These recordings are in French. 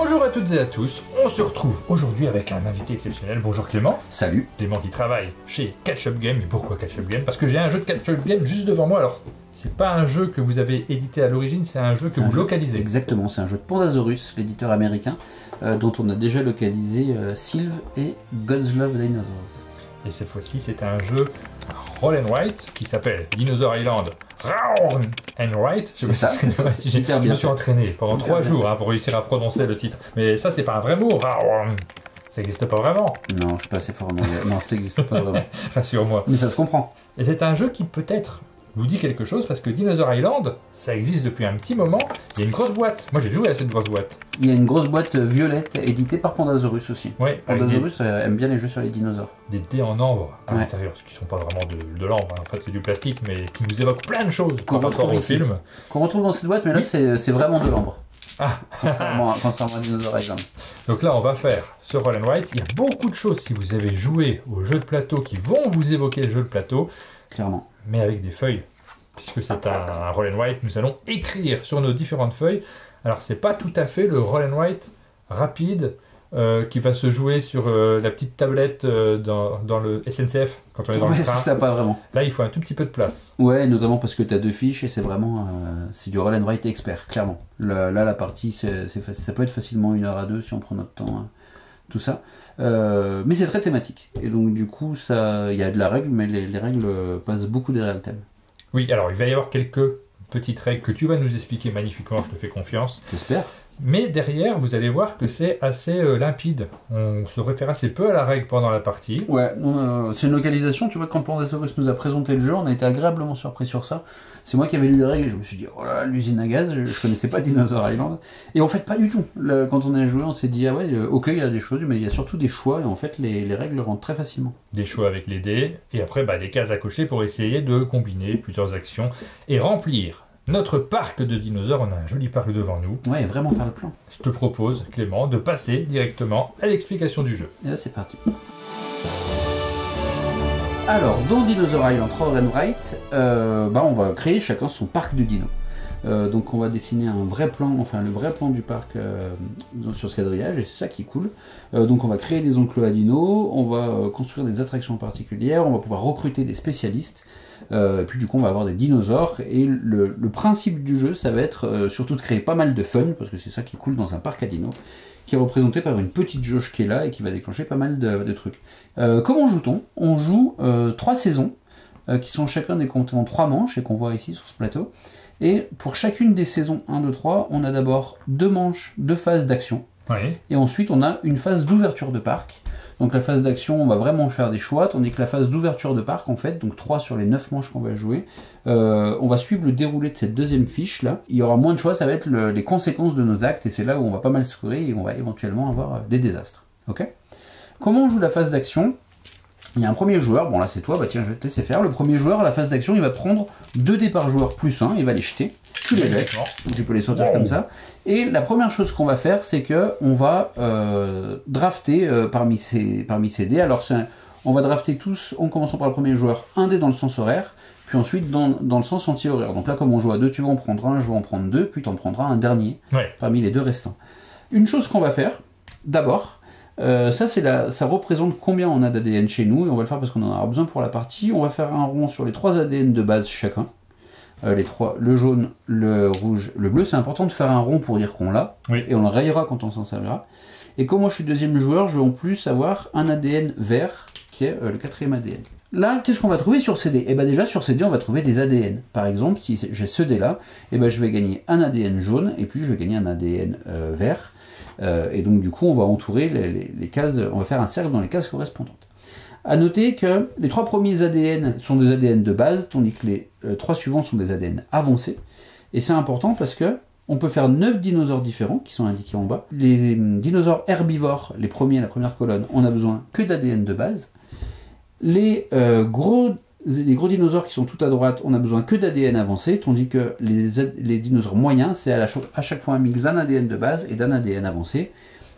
Bonjour à toutes et à tous, on se retrouve aujourd'hui avec un invité exceptionnel. Bonjour Clément. Salut. Clément qui travaille chez Catch Up Game. Et pourquoi Catch Up Game? Parce que j'ai un jeu de Catch Up Game juste devant moi. Alors, c'est pas un jeu que vous avez édité à l'origine, c'est un jeu que vous localisez. Exactement, c'est un jeu de Pandasaurus, l'éditeur américain, dont on a déjà localisé Sylve et God's Love Dinosaurs. Et cette fois-ci, c'est un jeu roll and write qui s'appelle Dinosaur Island Roll and Write. C'est ça, je me suis entraîné pendant 3 jours pour réussir à prononcer le titre. Mais ça, c'est pas un vrai mot. Ça n'existe pas vraiment. Non, je suis pas assez fort. Non, ça n'existe pas vraiment. Rassure-moi. Mais ça se comprend. Et c'est un jeu qui peut-être vous dit quelque chose parce que Dinosaur Island, ça existe depuis un petit moment. Il y a une grosse boîte. Moi, j'ai joué à cette grosse boîte. Il y a une grosse boîte violette éditée par Pandasaurus aussi. Ouais, Pandasaurus aime bien les jeux sur les dinosaures. Des dés en ambre à l'intérieur, ce qui ne sont pas vraiment de l'ambre. En fait, c'est du plastique, mais qui nous évoque plein de choses par rapport au film. Qu'on retrouve dans cette boîte, mais là, c'est vraiment de l'ambre. Ah. Contrairement à Dinosaur Island. Donc là, on va faire ce roll and write. Il y a beaucoup de choses, si vous avez joué aux jeux de plateau, qui vont vous évoquer les jeux de plateau. Clairement. Mais avec des feuilles. Puisque c'est un roll and write, nous allons écrire sur nos différentes feuilles. Alors, c'est pas tout à fait le roll and write rapide qui va se jouer sur la petite tablette dans le SNCF quand on est dans le train. C'est ça, pas vraiment. Là, il faut un tout petit peu de place. Ouais, notamment parce que tu as 2 fiches et c'est vraiment c'est du roll and write expert, clairement. Là, la partie, ça peut être facilement 1 heure à 2 si on prend notre temps, tout ça. Mais c'est très thématique. Et donc, du coup, il y a de la règle, mais les règles passent beaucoup derrière le thème. Oui, alors il va y avoir quelques petites règles que tu vas nous expliquer magnifiquement, je te fais confiance. J'espère. Mais derrière, vous allez voir que c'est assez limpide. On se réfère assez peu à la règle pendant la partie. Ouais, c'est une localisation. Tu vois, quand Pandasaurus nous a présenté le jeu, on a été agréablement surpris sur ça. C'est moi qui avais lu les règles et je me suis dit, oh là là, l'usine à gaz, je connaissais pas Dinosaur Island. Et en fait, pas du tout. Quand on a joué, on s'est dit, ah ouais, ok, il y a des choses, mais il y a surtout des choix. Et en fait, les règles rentrent très facilement. Des choix avec les dés, et après des cases à cocher pour essayer de combiner plusieurs actions et remplir notre parc de dinosaures. On a un joli parc devant nous. Ouais, vraiment faire le plan. Je te propose, Clément, de passer directement à l'explication du jeu. Et là, c'est parti. Alors, dans Dinosaur Island Roll and Write, on va créer chacun son parc de dinos. Donc on va dessiner un vrai plan, enfin le vrai plan du parc sur ce quadrillage, et c'est ça qui est cool. Donc on va créer des enclos à dinos, on va construire des attractions particulières, on va pouvoir recruter des spécialistes, et puis du coup on va avoir des dinosaures, et le principe du jeu, ça va être surtout de créer pas mal de fun, parce que c'est ça qui est cool dans un parc à dinos, qui est représenté par une petite jauge qui est là, et qui va déclencher pas mal de trucs. Comment joue-t-on? On joue 3 saisons, qui sont chacun décomptées en 3 manches, et qu'on voit ici sur ce plateau. Et pour chacune des saisons 1, 2, 3, on a d'abord 2 manches, 2 phases d'action. Oui. Et ensuite, on a une phase d'ouverture de parc. Donc la phase d'action, on va vraiment faire des choix, tandis que la phase d'ouverture de parc, en fait, donc 3 sur les 9 manches qu'on va jouer, on va suivre le déroulé de cette deuxième fiche là. Il y aura moins de choix, ça va être les conséquences de nos actes, et c'est là où on va pas mal se courir et on va éventuellement avoir des désastres. Ok ? Comment on joue la phase d'action ? Il y a un premier joueur, bon là c'est toi, bah tiens je vais te laisser faire. Le premier joueur à la phase d'action, il va prendre 2 dés par joueur plus 1, il va les jeter. Tu les jettes, tu peux les sortir comme ça. Et la première chose qu'on va faire, c'est que on va drafter parmi ces dés. Alors on va drafter tous, en commençant par le premier joueur, un dé dans le sens horaire, puis ensuite dans le sens anti-horaire. Donc là comme on joue à 2, tu vas en prendre un, je vais en prendre 2, puis tu en prendras un dernier parmi les 2 restants. Une chose qu'on va faire, d'abord, ça représente combien on a d'ADN chez nous, et on va le faire parce qu'on en aura besoin pour la partie. On va faire un rond sur les 3 ADN de base chacun. Les 3, le jaune, le rouge, le bleu. C'est important de faire un rond pour dire qu'on l'a, et on le rayera quand on s'en servira. Et comme moi je suis deuxième joueur, je vais en plus avoir un ADN vert, qui est le 4e ADN. Là, qu'est-ce qu'on va trouver sur ces dés? Et bien déjà, sur ces dés, on va trouver des ADN. Par exemple, si j'ai ce dé-là, et ben je vais gagner un ADN jaune, et puis je vais gagner un ADN vert. Et donc du coup on va entourer les cases, on va faire un cercle dans les cases correspondantes. A noter que les 3 premiers ADN sont des ADN de base, tandis que les 3 suivants sont des ADN avancés. Et c'est important parce que on peut faire 9 dinosaures différents qui sont indiqués en bas. Les dinosaures herbivores, les premiers, la première colonne, on a besoin que d'ADN de base. Les gros dinosaures qui sont tout à droite, on a besoin que d'ADN avancé, tandis que les dinosaures moyens, c'est à chaque fois un mix d'un ADN de base et d'un ADN avancé,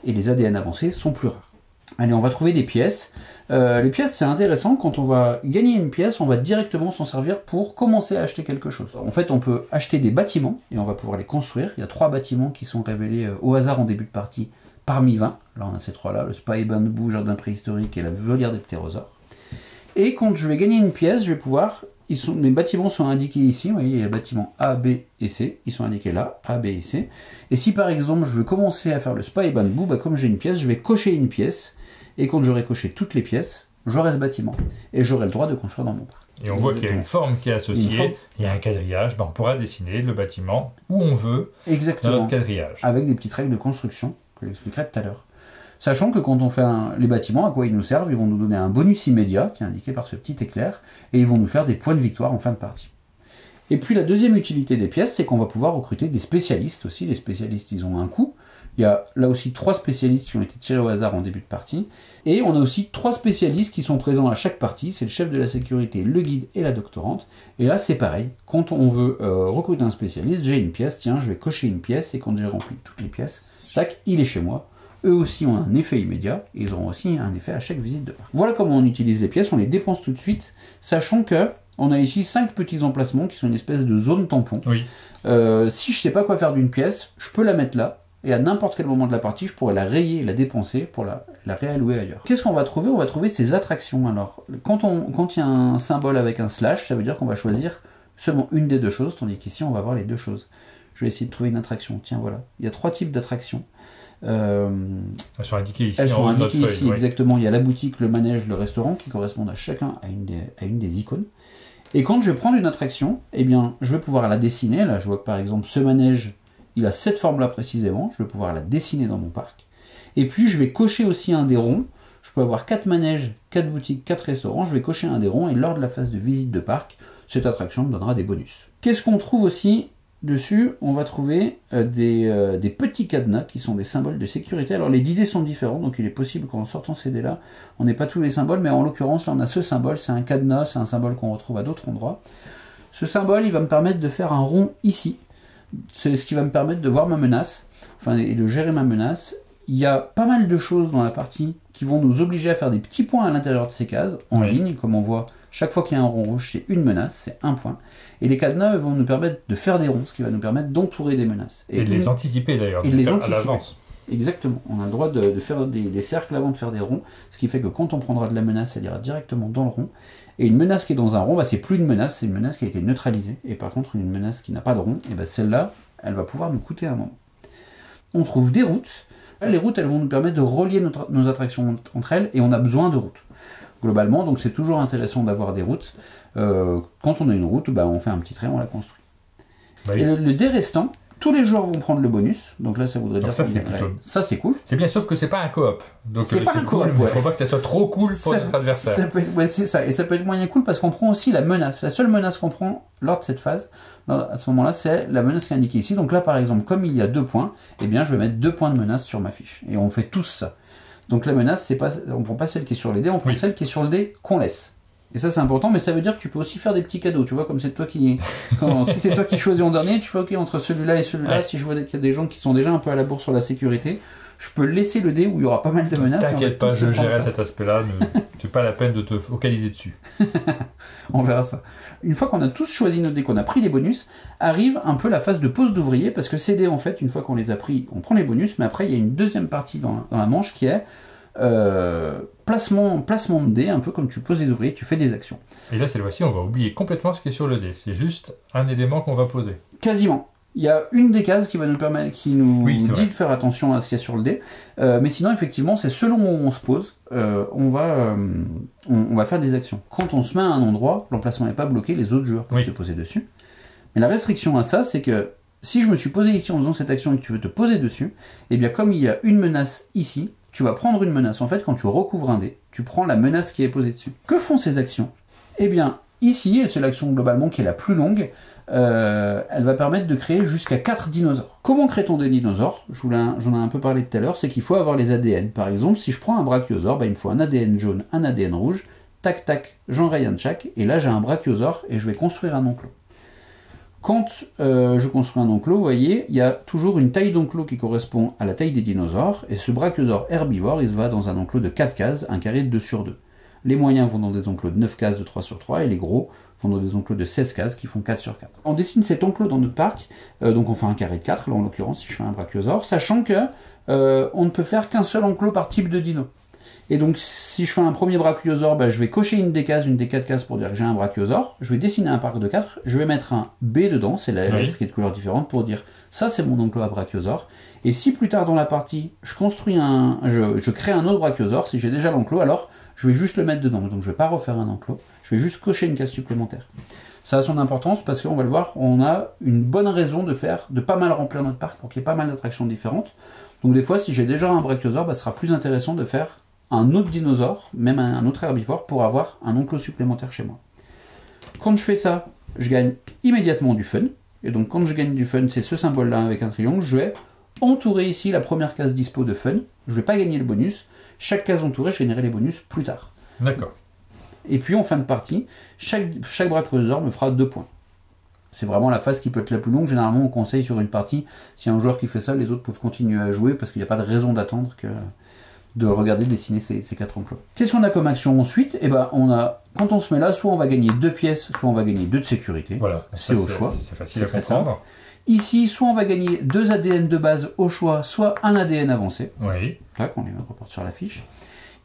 et les ADN avancés sont plus rares. Allez, on va trouver des pièces. Les pièces, c'est intéressant. Quand on va gagner une pièce, on va directement s'en servir pour commencer à acheter quelque chose. En fait, on peut acheter des bâtiments et on va pouvoir les construire. Il y a 3 bâtiments qui sont révélés au hasard en début de partie parmi 20. Là, on a ces 3-là, le Spa et Bamboo, Jardin préhistorique et la volière des ptérosaures. Et quand je vais gagner une pièce, je vais pouvoir... mes bâtiments sont indiqués ici. Vous voyez, il y a le bâtiment A, B et C. Ils sont indiqués là, A, B et C. Et si par exemple, je veux commencer à faire le Spa et Bamboo, bah, comme j'ai une pièce, je vais cocher une pièce. Et quand j'aurai coché toutes les pièces, j'aurai ce bâtiment. Et j'aurai le droit de construire dans mon parc. Et on voit qu'il y a une forme qui est associée, il y a un quadrillage, ben on pourra dessiner le bâtiment où on veut dans notre quadrillage. Avec des petites règles de construction que j'expliquerai tout à l'heure. Sachant que quand on fait les bâtiments, à quoi ils nous servent, ils vont nous donner un bonus immédiat, qui est indiqué par ce petit éclair, et ils vont nous faire des points de victoire en fin de partie. Et puis la deuxième utilité des pièces, c'est qu'on va pouvoir recruter des spécialistes aussi. Les spécialistes, ils ont un coût. Il y a là aussi 3 spécialistes qui ont été tirés au hasard en début de partie. Et on a aussi 3 spécialistes qui sont présents à chaque partie. C'est le chef de la sécurité, le guide et la doctorante. Et là, c'est pareil. Quand on veut recruter un spécialiste, j'ai une pièce. Tiens, je vais cocher une pièce. Et quand j'ai rempli toutes les pièces, tac, il est chez moi. Eux aussi ont un effet immédiat. Et ils auront aussi un effet à chaque visite de parc. Voilà comment on utilise les pièces. On les dépense tout de suite. Sachant que on a ici 5 petits emplacements qui sont une espèce de zone tampon. Oui. Si je ne sais pas quoi faire d'une pièce, je peux la mettre là. Et à n'importe quel moment de la partie, je pourrais la rayer et la dépenser pour la réallouer ailleurs. Qu'est-ce qu'on va trouver? On va trouver ces attractions. Alors, quand il y a un symbole avec un slash, ça veut dire qu'on va choisir seulement une des deux choses, tandis qu'ici, on va avoir les deux choses. Je vais essayer de trouver une attraction. Tiens, voilà. Il y a 3 types d'attractions. Elles sont indiquées ici. Elles sont indiquées ici, feuille, exactement. Il y a la boutique, le manège, le restaurant, qui correspondent à chacun à une des icônes. Et quand je vais prendre une attraction, eh bien, je vais pouvoir la dessiner. Là, je vois que par exemple, ce manège, il a cette forme-là précisément. Je vais pouvoir la dessiner dans mon parc. Et puis, je vais cocher aussi un des ronds. Je peux avoir 4 manèges, 4 boutiques, 4 restaurants. Je vais cocher un des ronds et lors de la phase de visite de parc, cette attraction me donnera des bonus. Qu'est-ce qu'on trouve aussi dessus? On va trouver des petits cadenas qui sont des symboles de sécurité. Alors, les dés sont différents, donc il est possible qu'en sortant ces dés-là, on n'ait pas tous les symboles. Mais en l'occurrence, là, on a ce symbole. C'est un cadenas, c'est un symbole qu'on retrouve à d'autres endroits. Ce symbole, il va me permettre de faire un rond ici. C'est ce qui va me permettre de voir ma menace, enfin, et de gérer ma menace. Il y a pas mal de choses dans la partie qui vont nous obliger à faire des petits points à l'intérieur de ces cases, en ligne, comme on voit, chaque fois qu'il y a un rond rouge, c'est une menace, c'est un point. Et les cadenas vont nous permettre de faire des ronds, ce qui va nous permettre d'entourer des menaces. Et de les anticiper d'ailleurs, et de les anticiper à l'avance. Exactement, on a le droit de faire des cercles avant de faire des ronds, ce qui fait que quand on prendra de la menace, elle ira directement dans le rond. Et une menace qui est dans un rond, bah, c'est plus une menace, c'est une menace qui a été neutralisée. Et par contre, une menace qui n'a pas de rond, et bah, celle-là, elle va pouvoir nous coûter un moment. On trouve des routes. Les routes, elles vont nous permettre de relier nos attractions entre elles, et on a besoin de routes. Globalement, donc c'est toujours intéressant d'avoir des routes. Quand on a une route, bah, on fait un petit trait, on la construit. Bah, et le dé restant, tous les joueurs vont prendre le bonus. Donc là, ça voudrait dire ça, c'est plutôt... Ça, c'est cool. C'est bien, sauf que c'est pas un coop. Donc c'est pas un coop. Il ne faut pas que ça soit trop cool pour notre adversaire. C'est ça. Et ça peut être moyen cool parce qu'on prend aussi la menace. La seule menace qu'on prend lors de cette phase, à ce moment-là, c'est la menace qui est indiquée ici. Donc là, par exemple, comme il y a 2 points, eh bien, je vais mettre 2 points de menace sur ma fiche. Et on fait tous ça. Donc la menace, c'est pas, on ne prend pas celle qui est sur les dés, on prend celle qui est sur le dé qu'on laisse. Et ça, c'est important, mais ça veut dire que tu peux aussi faire des petits cadeaux, tu vois, comme c'est toi qui... si c'est toi qui choisis en dernier, tu fais, ok, entre celui-là et celui-là, si je vois qu'il y a des gens qui sont déjà un peu à la bourre sur la sécurité, je peux laisser le dé où il y aura pas mal de menaces. T'inquiète pas, je gérerai cet aspect-là, c'est pas la peine de te focaliser dessus. On verra ça. Une fois qu'on a tous choisi nos dés, qu'on a pris les bonus, arrive un peu la phase de pause d'ouvrier, parce que ces dés, en fait, une fois qu'on les a pris, on prend les bonus, mais après, il y a une deuxième partie dans la manche qui est... placement de dés, un peu comme tu poses des ouvriers, tu fais des actions. Et là, cette fois-ci, on va oublier complètement ce qui est sur le dé. C'est juste un élément qu'on va poser. Quasiment. Il y a une des cases qui va nous permettre, qui nous dit de faire attention à ce qu'il y a sur le dé. Mais sinon, effectivement, c'est selon où on se pose, on va faire des actions. Quand on se met à un endroit, l'emplacement n'est pas bloqué, les autres joueurs peuvent se poser dessus. Mais la restriction à ça, c'est que si je me suis posé ici en faisant cette action et que tu veux te poser dessus, eh bien comme il y a une menace ici, tu vas prendre une menace. En fait, quand tu recouvres un dé, tu prends la menace qui est posée dessus. Que font ces actions? Eh bien, ici, et c'est l'action globalement qui est la plus longue, elle va permettre de créer jusqu'à 4 dinosaures. Comment crée-t-on des dinosaures? J'en ai un peu parlé tout à l'heure, c'est qu'il faut avoir les ADN. Par exemple, si je prends un brachiosaure, bah, il me faut un ADN jaune, un ADN rouge, tac tac, j'enraye un de chaque, et là j'ai un brachiosaure et je vais construire un enclos. Quand je construis un enclos, vous voyez, il y a toujours une taille d'enclos qui correspond à la taille des dinosaures, et ce brachiosaure herbivore, il se va dans un enclos de 4 cases, un carré de 2 sur 2. Les moyens vont dans des enclos de 9 cases de 3 sur 3, et les gros vont dans des enclos de 16 cases qui font 4 sur 4. On dessine cet enclos dans notre parc, donc on fait un carré de 4, là en l'occurrence si je fais un brachiosaure, sachant que on ne peut faire qu'un seul enclos par type de dino. Et donc si je fais un premier brachiosaure, je vais cocher une des 4 cases pour dire que j'ai un brachiosaure, je vais dessiner un parc de 4, je vais mettre un B dedans, c'est la lettre qui est de couleur différente, pour dire ça c'est mon enclos à brachiosaure. Et si plus tard dans la partie, je crée un autre brachiosaure, si j'ai déjà l'enclos, alors je vais juste le mettre dedans, donc je ne vais pas refaire un enclos, je vais juste cocher une case supplémentaire. Ça a son importance parce qu'on va le voir, on a une bonne raison de pas mal remplir notre parc pour qu'il y ait pas mal d'attractions différentes. Donc des fois, si j'ai déjà un brachiosaure, ce sera plus intéressant de faire un autre dinosaure, même un autre herbivore, pour avoir un enclos supplémentaire chez moi. Quand je fais ça, je gagne immédiatement du fun. Et donc quand je gagne du fun, c'est ce symbole-là avec un triangle, je vais entourer ici la première case dispo de fun. Je ne vais pas gagner le bonus. Chaque case entourée, je générerai les bonus plus tard. D'accord. Et puis en fin de partie, chaque brachiosaure me fera 2 points. C'est vraiment la phase qui peut être la plus longue. Généralement, on conseille sur une partie, si y a un joueur qui fait ça, les autres peuvent continuer à jouer parce qu'il n'y a pas de raison d'attendre de regarder dessiner ces 4 enclos. Qu'est-ce qu'on a comme action ensuite? Quand on se met là, soit on va gagner 2 pièces, soit on va gagner 2 de sécurité. Voilà, c'est au choix. C'est facile à comprendre. Ici, soit on va gagner 2 ADN de base au choix, soit un ADN avancé. Oui. Là, qu'on les reporte sur la fiche.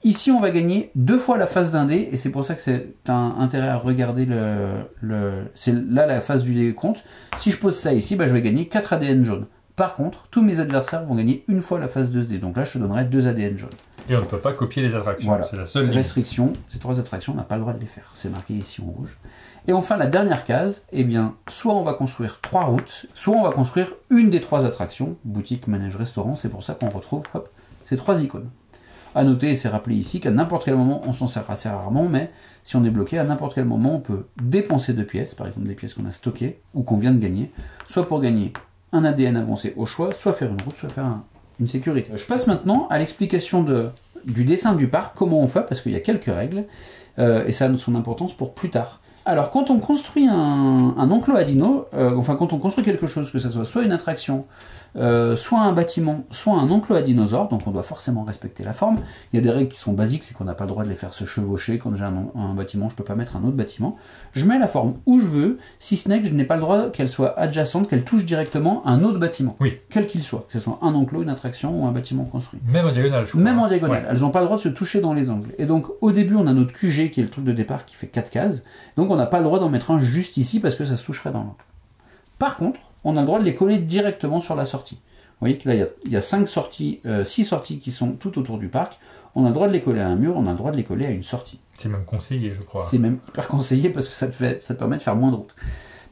Ici, on va gagner 2 fois la phase d'un dé, et c'est pour ça que c'est un intérêt à regarder c'est là la phase du décompte. Si je pose ça ici, je vais gagner 4 ADN jaunes. Par contre, tous mes adversaires vont gagner une fois la phase de ce dé. Donc là, je te donnerai 2 ADN jaunes. Et on ne peut pas copier les attractions. Voilà. C'est la seule restriction. Ces 3 attractions, on n'a pas le droit de les faire. C'est marqué ici en rouge. Et enfin, la dernière case, soit on va construire 3 routes, soit on va construire une des 3 attractions, boutique, manège, restaurant. C'est pour ça qu'on retrouve ces 3 icônes. A noter, et c'est rappelé ici, qu'à n'importe quel moment, on s'en sert assez rarement, mais si on est bloqué, à n'importe quel moment, on peut dépenser 2 pièces, par exemple des pièces qu'on a stockées ou qu'on vient de gagner, soit pour gagner un ADN avancé au choix, soit faire une route, soit faire une sécurité. Je passe maintenant à l'explication du dessin du parc, comment on fait, parce qu'il y a quelques règles, et ça a son importance pour plus tard. Alors, quand on construit un enclos à dino, quand on construit quelque chose, que ce soit une attraction, soit un bâtiment, soit un enclos à dinosaures, donc on doit forcément respecter la forme. Il y a des règles qui sont basiques, c'est qu'on n'a pas le droit de les faire se chevaucher. Quand j'ai un bâtiment, je ne peux pas mettre un autre bâtiment. Je mets la forme où je veux, si ce n'est que je n'ai pas le droit qu'elle soit adjacente, qu'elle touche directement un autre bâtiment, quel qu'il soit, que ce soit un enclos, une attraction ou un bâtiment construit. Même en diagonale, je crois. Même en diagonale, elles n'ont pas le droit de se toucher dans les angles. Et donc au début, on a notre QG qui est le truc de départ qui fait 4 cases, donc on n'a pas le droit d'en mettre un juste ici parce que ça se toucherait dans l'angle. Par contre, on a le droit de les coller directement sur la sortie. Vous voyez que là, il y a 6 sorties qui sont tout autour du parc. On a le droit de les coller à un mur, on a le droit de les coller à une sortie. C'est même conseillé, je crois. C'est même hyper conseillé parce que ça te permet de faire moins de routes.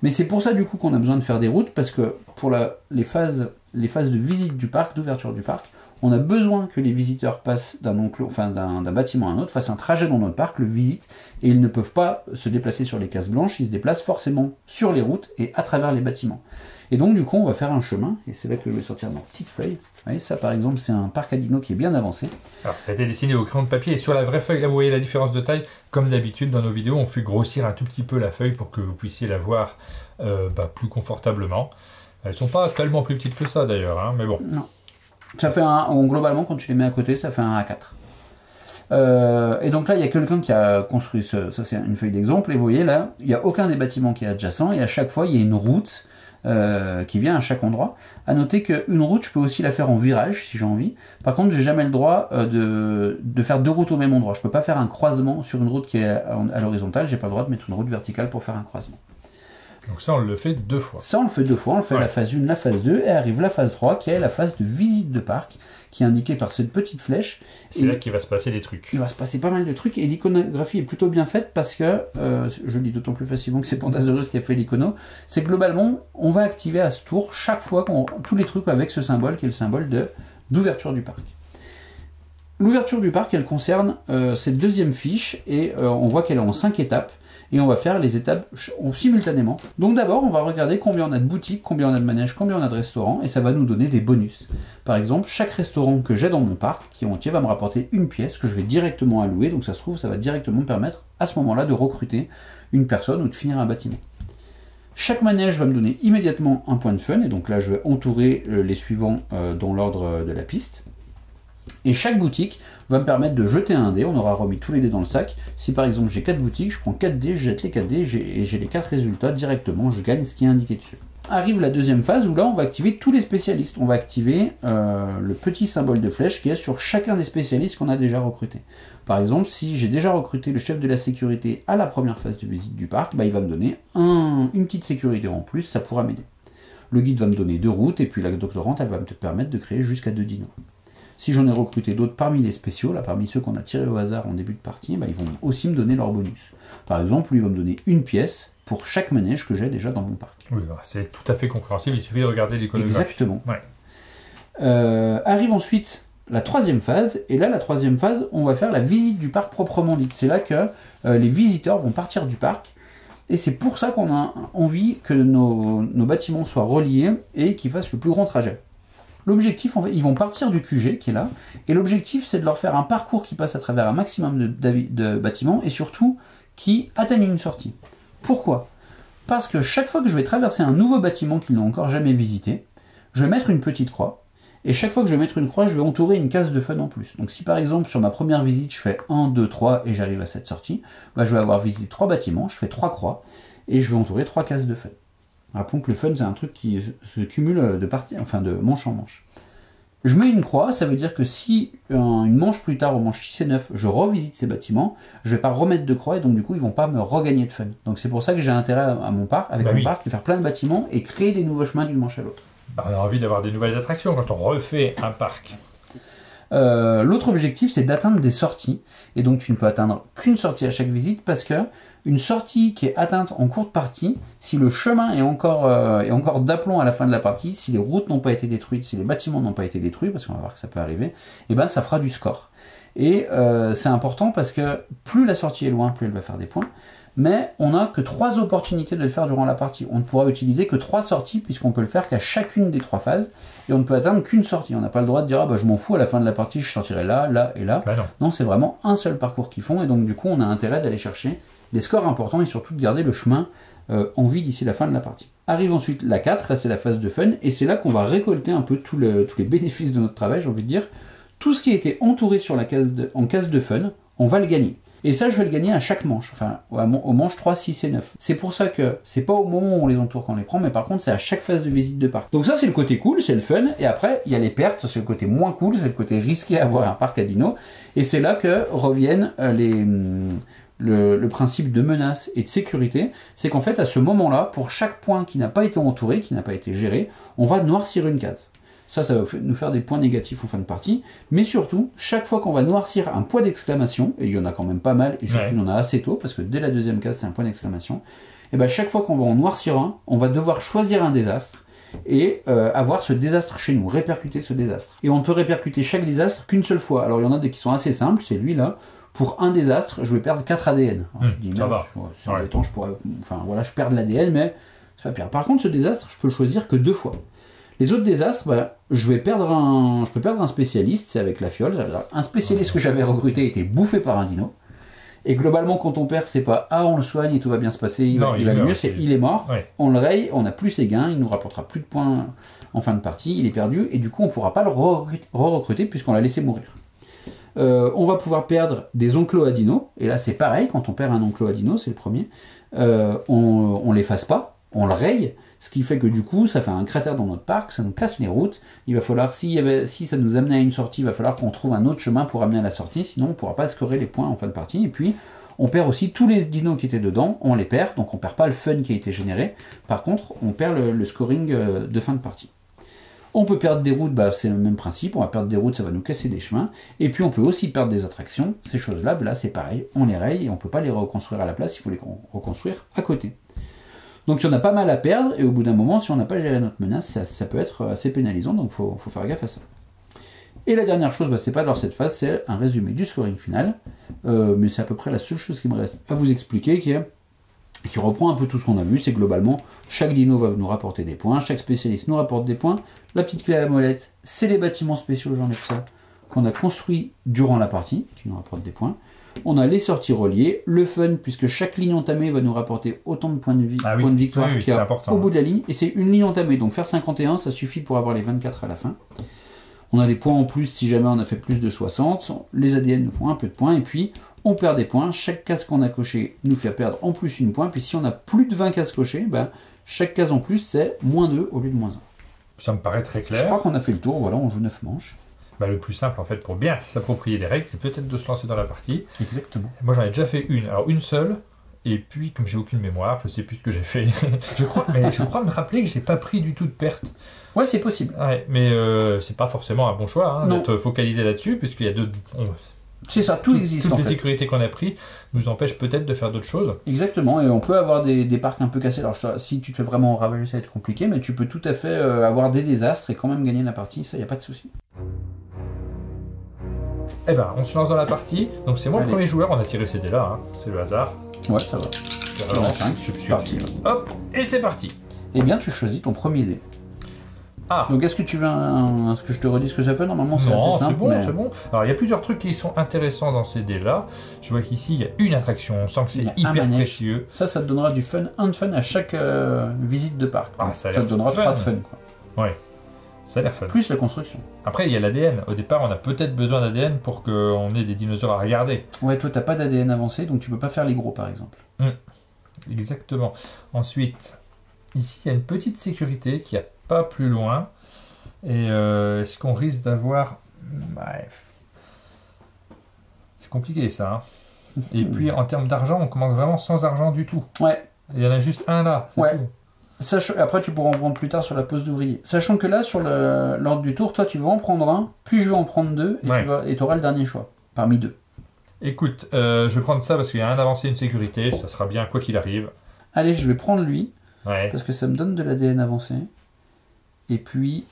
Mais c'est pour ça du coup qu'on a besoin de faire des routes, parce que pour les phases de visite du parc, d'ouverture du parc, on a besoin que les visiteurs passent d'un bâtiment à un autre, fassent un trajet dans notre parc, le visitent, et ils ne peuvent pas se déplacer sur les cases blanches, ils se déplacent forcément sur les routes et à travers les bâtiments. Et donc du coup on va faire un chemin, et c'est là que je vais sortir ma petite feuille. Vous voyez, ça par exemple c'est un parc à dino qui est bien avancé. Alors ça a été dessiné au crayon de papier, et sur la vraie feuille, là vous voyez la différence de taille. Comme d'habitude dans nos vidéos, on fait grossir un tout petit peu la feuille pour que vous puissiez la voir plus confortablement. Elles sont pas tellement plus petites que ça d'ailleurs, hein, mais bon. Non. Ça fait globalement, quand tu les mets à côté, ça fait un A4. Et donc là, il y a quelqu'un qui a construit ça, c'est une feuille d'exemple, et vous voyez là, il n'y a aucun des bâtiments qui est adjacent, et à chaque fois, il y a une route qui vient à chaque endroit. À noter qu'une route, je peux aussi la faire en virage, si j'ai envie. Par contre, j'ai jamais le droit de faire 2 routes au même endroit. Je peux pas faire un croisement sur une route qui est à l'horizontale, j'ai pas le droit de mettre une route verticale pour faire un croisement. Donc ça, on le fait 2 fois. Ça, on le fait 2 fois. On le fait la phase 1, la phase 2, et arrive la phase 3, qui est la phase de visite de parc, qui est indiquée par cette petite flèche. C'est là qu'il va se passer des trucs. Il va se passer pas mal de trucs, et l'iconographie est plutôt bien faite, parce que, je le dis d'autant plus facilement que c'est Pandasaurus qui a fait l'icono, c'est que globalement, on va activer à ce tour, chaque fois, tous les trucs avec ce symbole, qui est le symbole d'ouverture du parc. L'ouverture du parc, elle concerne cette deuxième fiche, et on voit qu'elle est en 5 étapes. Et on va faire les étapes simultanément. Donc d'abord, on va regarder combien on a de boutiques, combien on a de manèges, combien on a de restaurants, et ça va nous donner des bonus. Par exemple, chaque restaurant que j'ai dans mon parc, qui est entier, va me rapporter une pièce que je vais directement allouer, donc ça se trouve, ça va directement me permettre, à ce moment-là, de recruter une personne ou de finir un bâtiment. Chaque manège va me donner immédiatement un point de fun, et donc là je vais entourer les suivants dans l'ordre de la piste. Et chaque boutique va me permettre de jeter un dé, on aura remis tous les dés dans le sac. Si par exemple j'ai 4 boutiques, je prends 4 dés, je jette les 4 dés, et j'ai les 4 résultats directement, je gagne ce qui est indiqué dessus. Arrive la deuxième phase où là on va activer tous les spécialistes. On va activer le petit symbole de flèche qui est sur chacun des spécialistes qu'on a déjà recrutés. Par exemple, si j'ai déjà recruté le chef de la sécurité à la première phase de visite du parc, bah, il va me donner une petite sécurité en plus, ça pourra m'aider. Le guide va me donner 2 routes, et puis la doctorante, elle va me permettre de créer jusqu'à 2 dinos. Si j'en ai recruté d'autres parmi les spéciaux, là, parmi ceux qu'on a tirés au hasard en début de partie, bah, ils vont aussi me donner leur bonus. Par exemple, lui va me donner une pièce pour chaque manège que j'ai déjà dans mon parc. Oui, c'est tout à fait compréhensible, il suffit de regarder l'iconographie. Exactement. Ouais. Arrive ensuite la troisième phase, et là, la troisième phase, on va faire la visite du parc proprement dite. C'est là que les visiteurs vont partir du parc, et c'est pour ça qu'on a envie que nos bâtiments soient reliés et qu'ils fassent le plus grand trajet. L'objectif, en fait, ils vont partir du QG qui est là, et l'objectif c'est de leur faire un parcours qui passe à travers un maximum de bâtiments, et surtout qui atteignent une sortie. Pourquoi? Parce que chaque fois que je vais traverser un nouveau bâtiment qu'ils n'ont encore jamais visité, je vais mettre une petite croix, et chaque fois que je vais mettre une croix, je vais entourer une case de fun en plus. Donc si par exemple sur ma première visite, je fais 1, 2, 3 et j'arrive à cette sortie, bah, je vais avoir visité 3 bâtiments, je fais 3 croix, et je vais entourer 3 cases de fun. Rappelons que le fun, c'est un truc qui se cumule de manche en manche. Je mets une croix, ça veut dire que si une manche plus tard, aux manches 6 et 9, je revisite ces bâtiments, je ne vais pas remettre de croix, et donc du coup, ils ne vont pas me regagner de fun. Donc c'est pour ça que j'ai intérêt à mon parc, parc, de faire plein de bâtiments et créer des nouveaux chemins d'une manche à l'autre. Bah, on a envie d'avoir des nouvelles attractions quand on refait un parc. L'autre objectif, c'est d'atteindre des sorties, et donc tu ne peux atteindre qu'une sortie à chaque visite, parce que une sortie qui est atteinte en cours de partie, si le chemin est encore d'aplomb à la fin de la partie, si les routes n'ont pas été détruites, si les bâtiments n'ont pas été détruits, parce qu'on va voir que ça peut arriver, et ben ça fera du score. Et c'est important parce que plus la sortie est loin, plus elle va faire des points. Mais on n'a que 3 opportunités de le faire durant la partie. On ne pourra utiliser que 3 sorties, puisqu'on peut le faire qu'à chacune des 3 phases, et on ne peut atteindre qu'une sortie. On n'a pas le droit de dire ah bah je m'en fous, à la fin de la partie je sortirai là, là et là. Bah non, non, c'est vraiment un seul parcours qu'ils font, et donc du coup on a intérêt d'aller chercher des scores importants et surtout de garder le chemin en vie d'ici la fin de la partie. Arrive ensuite la 4, là c'est la phase de fun, et c'est là qu'on va récolter un peu tous les bénéfices de notre travail, j'ai envie de dire. Tout ce qui a été entouré sur en case de fun, on va le gagner. Et ça, je vais le gagner à chaque manche, enfin aux manches 3, 6 et 9. C'est pour ça que c'est pas au moment où on les entoure qu'on les prend, mais par contre c'est à chaque phase de visite de parc. Donc ça c'est le côté cool, c'est le fun, et après il y a les pertes, c'est le côté moins cool, c'est le côté risqué à avoir un parc à dino, et c'est là que reviennent le principe de menace et de sécurité, c'est qu'en fait à ce moment-là, pour chaque point qui n'a pas été entouré, qui n'a pas été géré, on va noircir une case. Ça va nous faire des points négatifs en fin de partie, mais surtout, chaque fois qu'on va noircir un point d'exclamation, et il y en a quand même pas mal, et surtout il y en a assez tôt, parce que dès la deuxième case c'est un point d'exclamation, et bien chaque fois qu'on va en noircir un, on va devoir choisir un désastre, et avoir ce désastre chez nous, répercuter ce désastre. Et on ne peut répercuter chaque désastre qu'une seule fois. Alors il y en a des qui sont assez simples, c'est lui là, pour un désastre, je vais perdre 4 ADN. Alors, je dis, ça va. C'est embêtant, je perds de l'ADN, mais c'est pas pire. Par contre, ce désastre, je peux le choisir que 2 fois. Les autres désastres, bah, je peux perdre un spécialiste, c'est avec la fiole. Alors, un spécialiste que j'avais recruté a été bouffé par un dino. Et globalement, quand on perd, c'est pas ah on le soigne et tout va bien se passer, il va mieux, c'est il est mort, on le raye, on n'a plus ses gains, il nous rapportera plus de points en fin de partie, il est perdu, et du coup on ne pourra pas le re-recruter puisqu'on l'a laissé mourir. On va pouvoir perdre des enclos à dino, et là c'est pareil, quand on perd un enclos à dino, c'est le premier, on l'efface pas, on le raye, ce qui fait que du coup ça fait un cratère dans notre parc, ça nous casse les routes, il va falloir, si ça nous amenait à une sortie, il va falloir qu'on trouve un autre chemin pour amener à la sortie, sinon on ne pourra pas scorer les points en fin de partie, et puis on perd aussi tous les dinos qui étaient dedans, on les perd, donc on perd pas le fun qui a été généré, par contre on perd le scoring de fin de partie. On peut perdre des routes, bah, c'est le même principe, on va perdre des routes, ça va nous casser des chemins, et puis on peut aussi perdre des attractions, ces choses-là, bah, là c'est pareil, on les raye, et on ne peut pas les reconstruire à la place, il faut les reconstruire à côté. Donc il y en a pas mal à perdre, et au bout d'un moment, si on n'a pas géré notre menace, ça peut être assez pénalisant, donc il faut faire gaffe à ça. Et la dernière chose, bah, c'est pas dans cette phase, c'est un résumé du scoring final, mais c'est à peu près la seule chose qui me reste à vous expliquer, qui reprend un peu tout ce qu'on a vu, c'est globalement, chaque dino va nous rapporter des points, chaque spécialiste nous rapporte des points, la petite clé à la molette, c'est les bâtiments spéciaux, j'en ai fait ça, qu'on a construit durant la partie, qui nous rapportent des points. On a les sorties reliées, le fun, puisque chaque ligne entamée va nous rapporter autant de points de, points de victoire qu'il y a au bout de la ligne. Et c'est une ligne entamée, donc faire 51, ça suffit pour avoir les 24 à la fin. On a des points en plus si jamais on a fait plus de 60. Les ADN nous font un peu de points. Et puis, on perd des points. Chaque case qu'on a coché nous fait perdre en plus une point. Puis si on a plus de 20 cases cochées, ben, chaque case en plus, c'est -2 au lieu de -1. Ça me paraît très clair. Je crois qu'on a fait le tour. Voilà, on joue 9 manches. Bah, le plus simple, en fait, pour bien s'approprier les règles, c'est peut-être de se lancer dans la partie. Exactement. Moi, j'en ai déjà fait une. Alors, une seule. Et puis, comme j'ai aucune mémoire, je sais plus ce que j'ai fait. je crois me rappeler que j'ai pas pris du tout de perte. Ouais, c'est possible. Ouais, mais c'est pas forcément un bon choix hein, d'être focalisé là-dessus, puisqu'il y a c'est ça, tout existe toutes les sécurités qu'on a pris nous empêchent peut-être de faire d'autres choses. Exactement, et on peut avoir des parcs un peu cassés. Alors, si tu te fais vraiment ravager, ça va être compliqué, mais tu peux tout à fait avoir des désastres et quand même gagner la partie, ça, y a pas de souci. Eh ben, on se lance dans la partie. Donc, c'est moi le premier joueur, on a tiré ces dés-là, hein. C'est le hasard. Ouais, ça va. Je suis parti. Hop, et c'est parti. Eh bien, tu choisis ton premier dé. Ah. Donc, est-ce que tu veux est-ce que je te redis ce que ça fait? Normalement, c'est assez simple. Non, c'est bon. Alors, il y a plusieurs trucs qui sont intéressants dans ces dés-là. Je vois qu'ici, il y a une attraction. On sent que c'est hyper précieux. Ça te donnera du fun, un de fun à chaque visite de parc. Ah, ça te donnera 3 de fun, quoi. Ouais. Ça a l'air fun. Plus la construction. Après, il y a l'ADN. Au départ, on a peut-être besoin d'ADN pour qu'on ait des dinosaures à regarder. Ouais, toi, t'as pas d'ADN avancé, donc tu peux pas faire les gros, par exemple. Exactement. Ensuite, ici, il y a une petite sécurité qui n'y a pas plus loin. Et est-ce qu'on risque d'avoir... Bref. C'est compliqué, ça. Hein. Et puis, en termes d'argent, on commence vraiment sans argent du tout. Ouais. Il y en a juste un là, c'est tout. Après, tu pourras en prendre plus tard sur la pause d'ouvrier. Sachant que là, sur l'ordre du tour, toi, tu vas en prendre un, puis je vais en prendre deux, et tu auras le dernier choix, parmi deux. Écoute, je vais prendre ça parce qu'il y a un avancé et une sécurité, ça sera bien quoi qu'il arrive. Allez, je vais prendre lui, parce que ça me donne de l'ADN avancé. Et puis,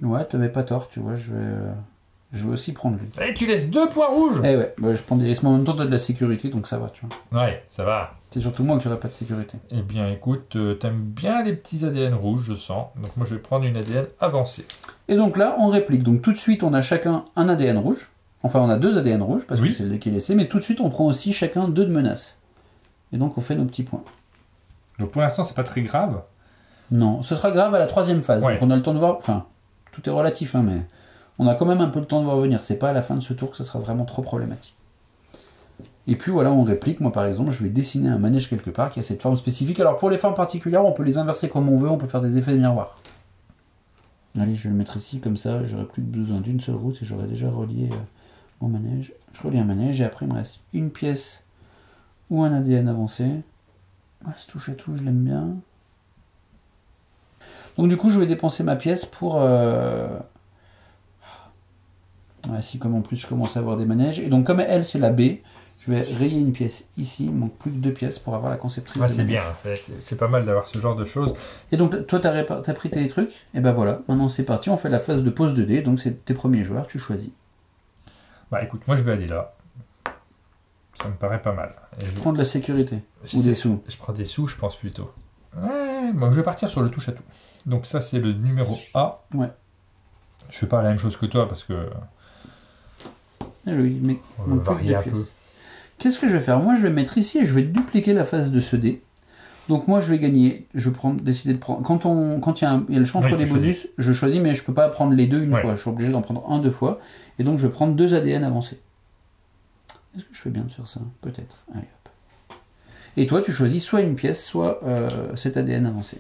ouais, t'avais pas tort, tu vois, je vais aussi prendre lui. Et tu laisses 2 points rouges. Eh ouais, je prends des risques, mais en même temps, t'as de la sécurité, donc ça va, tu vois. Ouais, ça va. C'est surtout moi qui n'aurai pas de sécurité. Eh bien, écoute, t'aimes bien les petits ADN rouges, je sens. Donc moi, je vais prendre une ADN avancée. Et donc là, on réplique. Donc tout de suite, on a chacun un ADN rouge. Enfin, on a 2 ADN rouges, parce que c'est le dé qui est laissé. Mais tout de suite, on prend aussi chacun 2 de menaces. Et donc, on fait nos petits points. Donc pour l'instant, c'est pas très grave. Non, ce sera grave à la 3e phase. Ouais. Donc on a le temps de voir... Enfin, tout est relatif, hein, mais on a quand même un peu le temps de voir venir. C'est pas à la fin de ce tour que ça sera vraiment trop problématique. Et puis voilà, on réplique. Moi, par exemple, je vais dessiner un manège quelque part qui a cette forme spécifique. Alors, pour les formes particulières, on peut les inverser comme on veut. On peut faire des effets de miroir. Allez, je vais le mettre ici, comme ça, j'aurai plus besoin d'une seule route et j'aurai déjà relié mon manège. Je relie un manège et après, il me reste une pièce ou un ADN avancé. Ouais, ce touche à tout, je l'aime bien. Donc, du coup, je vais dépenser ma pièce pour... Ouais, si, comme en plus, je commence à avoir des manèges. Et donc, comme elle, c'est la B... Je vais rayer une pièce ici, il me manque plus que 2 pièces pour avoir la conceptrice. Ouais, c'est bien, c'est pas mal d'avoir ce genre de choses. Et donc, toi, t'as pris tes trucs, et ben voilà, maintenant c'est parti, on fait la phase de pose de dés, donc c'est tes premiers joueurs, tu choisis. Bah écoute, moi je vais aller là. Ça me paraît pas mal. Et prends de la sécurité, ou des sous. Je prends des sous, je pense plutôt. Ouais, bon, je vais partir sur le touche à tout. Donc ça, c'est le numéro A. Ouais. Je fais pas la même chose que toi, parce que... Joli, mais on va varier un peu. Qu'est-ce que je vais faire? Moi, je vais mettre ici et je vais dupliquer la phase de ce dé. Donc moi, je vais gagner. Je vais décider de prendre... Quand il y a le choix entre des bonus, je choisis, mais je peux pas prendre les deux une fois. Je suis obligé d'en prendre un 2 fois. Et donc, je vais prendre 2 ADN avancés. Est-ce que je fais bien de faire ça? Peut-être. Allez, hop. Et toi, tu choisis soit une pièce, soit cet ADN avancé.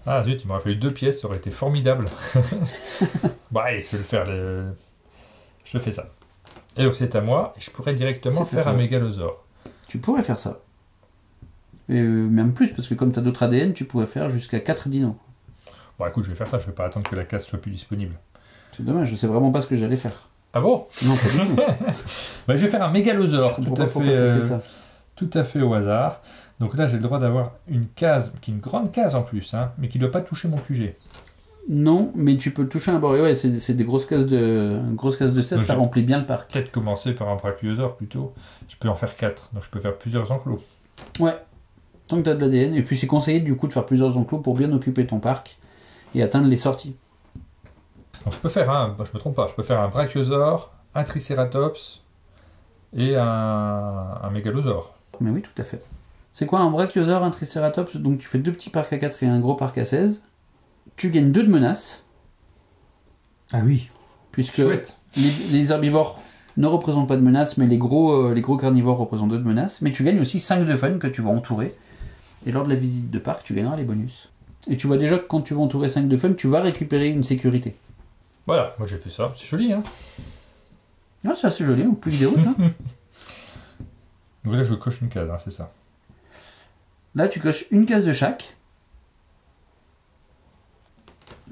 Ah zut, il m'aurait fallu 2 pièces, ça aurait été formidable. Bon, allez, je vais le faire. Je fais ça. Et donc c'est à moi, et je pourrais directement faire un mégalosaure. Tu pourrais faire ça. Et même plus, parce que comme tu as d'autres ADN, tu pourrais faire jusqu'à 4 dinos. Bon écoute, je vais faire ça, je vais pas attendre que la case soit plus disponible. C'est dommage, je sais vraiment pas ce que j'allais faire. Ah bon? Non, pas du tout. Bah, je vais faire un mégalosaure, tout à fait au hasard. Donc là j'ai le droit d'avoir une case, qui est une grande case en plus, hein, mais qui ne doit pas toucher mon QG. Non, mais tu peux toucher un bord. Ouais, c'est des grosses cases de 16, ça remplit bien le parc. Peut-être commencer par un brachiosaure plutôt. Je peux en faire 4, donc je peux faire plusieurs enclos. Ouais, tant que tu as de l'ADN. Et puis c'est conseillé du coup de faire plusieurs enclos pour bien occuper ton parc et atteindre les sorties. Donc je peux faire je me trompe pas, je peux faire un brachiosaure, un tricératops, et un mégalosaure. Mais oui, tout à fait. C'est quoi un brachiosaure, un tricératops? Donc tu fais 2 petits parcs à 4 et un gros parc à 16. Tu gagnes 2 de menaces. Ah oui. Puisque Chouette. les herbivores ne représentent pas de menaces, mais les gros carnivores représentent 2 de menaces. Mais tu gagnes aussi 5 de fun que tu vas entourer. Et lors de la visite de parc, tu gagneras les bonus. Et tu vois déjà que quand tu vas entourer 5 de fun, tu vas récupérer une sécurité. Voilà, moi j'ai fait ça. C'est joli, hein. Ah, c'est assez joli, donc plus que des routes. Hein. Donc là, je coche une case, hein, c'est ça. Là, tu coches une case de chaque.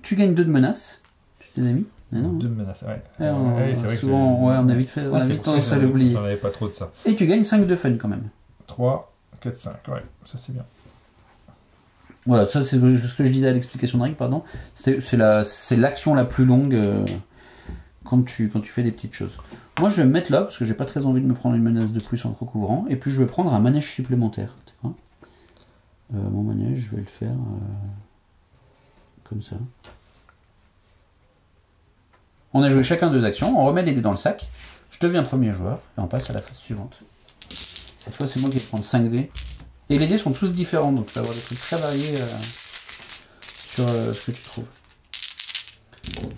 Tu gagnes 2 de menaces. Tu les as mis? Mais non. 2 menaces, ouais. Ouais, c'est vrai souvent, que ouais, on a vite fait, on a vite tendance à l'oublier. J'en avais pas trop de ça. Et tu gagnes 5 de fun quand même. 3, 4, 5, ouais, ça c'est bien. Voilà, ça c'est ce que je disais à l'explication de règle, pardon. C'est l'action la plus longue quand tu fais des petites choses. Moi je vais me mettre là, parce que j'ai pas très envie de me prendre une menace de plus en te recouvrant, et puis je vais prendre un manège supplémentaire. Tu sais quoi mon manège, je vais le faire comme ça. On a joué chacun 2 actions, on remet les dés dans le sac, je deviens premier joueur, et on passe à la phase suivante. Cette fois c'est moi qui vais prendre 5 dés. Et les dés sont tous différents, donc tu vas avoir des trucs très variés sur ce que tu trouves.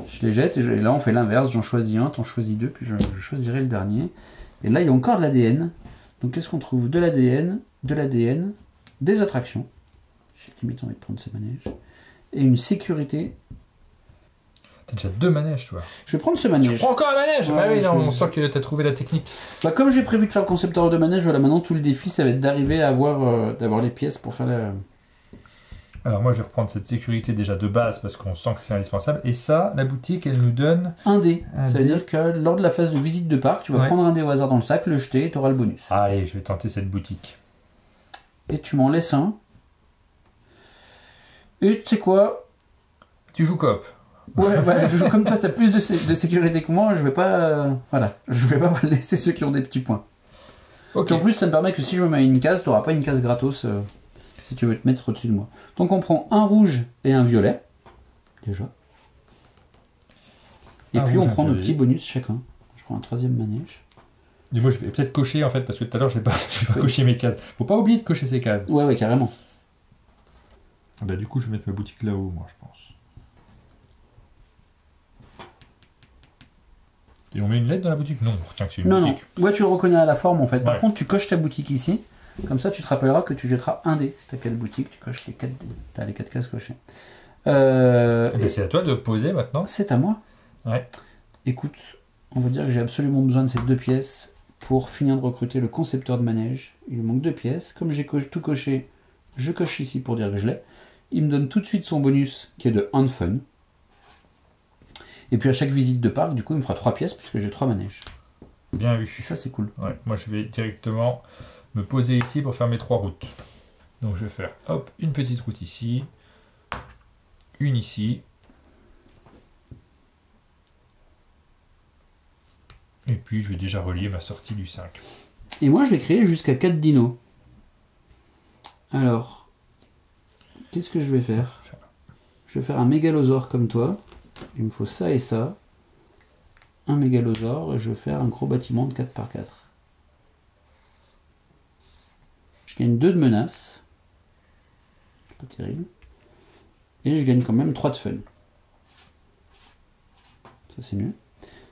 Je les jette, et là on fait l'inverse, j'en choisis un, t'en choisis 2, puis je choisirai le dernier. Et là il y a encore de l'ADN. Donc qu'est-ce qu'on trouve? De l'ADN, des attractions. J'ai limite envie de prendre ce manège. Et une sécurité. T'as déjà 2 manèges, toi. Je vais prendre ce manège. Tu prends encore un manège? Ouais, Bah oui, non, je- on sent que t'as trouvé la technique. Bah, comme j'ai prévu de faire le concepteur de manège, voilà, maintenant tout le défi ça va être d'arriver à d'avoir les pièces pour faire la... Alors moi je vais reprendre cette sécurité déjà de base parce qu'on sent que c'est indispensable. Et ça, la boutique, elle nous donne... Un dé. Un Ça veut dé. dire que lors de la phase de visite de parc, tu vas Ouais. prendre un dé au hasard dans le sac, le jeter et tu auras le bonus. Allez, je vais tenter cette boutique. Et tu m'en laisses un. Et tu sais quoi? Tu joues coop. Ouais, comme toi, tu as plus de sécurité que moi, je vais pas. Voilà, je vais pas laisser ceux qui ont des petits points. Ok. Et en plus, ça me permet que si je me mets une case, tu n'auras pas une case gratos si tu veux te mettre au-dessus de moi. Donc on prend un rouge et un violet, déjà. Et Un puis rouge, on un prend nos violet. petits bonus chacun. Je prends un 3e manège. Et moi je vais peut-être cocher en fait parce que tout à l'heure j'ai pas coché mes cases. Faut pas oublier de cocher ces cases. Ouais, carrément. Ah bah du coup je vais mettre ma boutique là-haut moi je pense. Et on met une lettre dans la boutique? Non, on retient que c'est une Non, boutique. non. Ouais, tu le reconnais à la forme en fait. Par Ouais. contre, tu coches ta boutique ici. Comme ça, tu te rappelleras que tu jetteras un dé. C'est à quelle boutique tu coches les 4 dés. Tu as les 4 cases cochées. Eh ben, c'est à toi de poser maintenant. C'est à moi. Ouais. Écoute, on va dire que j'ai absolument besoin de ces 2 pièces pour finir de recruter le concepteur de manège. Il me manque 2 pièces. Comme j'ai tout coché, je coche ici pour dire que je l'ai. Il me donne tout de suite son bonus qui est de 1 de fun. Et puis à chaque visite de parc, du coup, il me fera 3 pièces puisque j'ai 3 manèges. Bien Et vu. ça, c'est cool. Ouais, moi je vais directement me poser ici pour faire mes 3 routes. Donc je vais faire hop, une petite route ici, une ici, et puis je vais déjà relier ma sortie du 5. Et moi, je vais créer jusqu'à 4 dinos. Alors, qu'est-ce que je vais faire? Je vais faire un mégalosaure comme toi. Il me faut ça et ça. Un mégalosaure et je vais faire un gros bâtiment de 4 par 4. Je gagne 2 de menace. Pas terrible. Et je gagne quand même 3 de fun. Ça c'est mieux.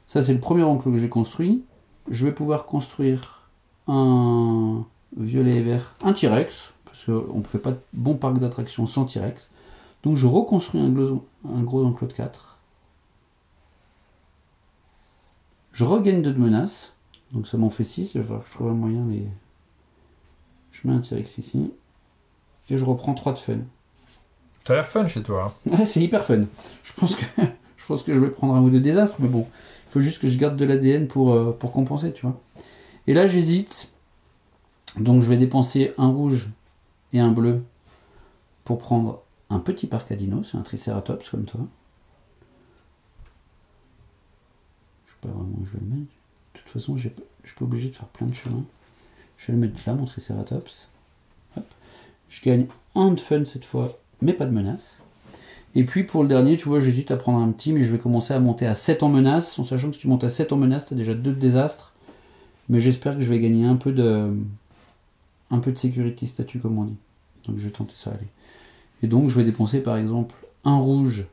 Ça c'est le premier enclos que j'ai construit. Je vais pouvoir construire un violet et vert, un T-Rex, parce qu'on ne fait pas de bon parc d'attractions sans T-Rex. Donc je reconstruis un gros enclos de 4. Je regagne 2 de menace. Donc ça m'en fait 6. Il va falloir que je trouve un moyen. Je mets un T-Rex ici. Et je reprends 3 de fun. Ça a l'air fun chez toi. Hein. Ouais, c'est hyper fun. Je pense que je vais prendre un ou deux désastres, mais bon. Il faut juste que je garde de l'ADN pour compenser, tu vois. Et là, j'hésite. Donc je vais dépenser un rouge et un bleu pour prendre un petit parc à dinos. C'est un tricératops comme toi. Je sais pas vraiment où je vais le mettre. De toute façon, je suis pas obligé de faire plein de chemins. Je vais le mettre là, mon tricératops. Hop. Je gagne un de fun cette fois, mais pas de menace. Et puis pour le dernier, tu vois, j'hésite à prendre un petit, mais je vais commencer à monter à 7 en menace, en sachant que si tu montes à 7 en menace, tu as déjà 2 de désastres. Mais j'espère que je vais gagner un peu de sécurité statut, comme on dit. Donc je vais tenter ça, allez. Et donc je vais dépenser par exemple un rouge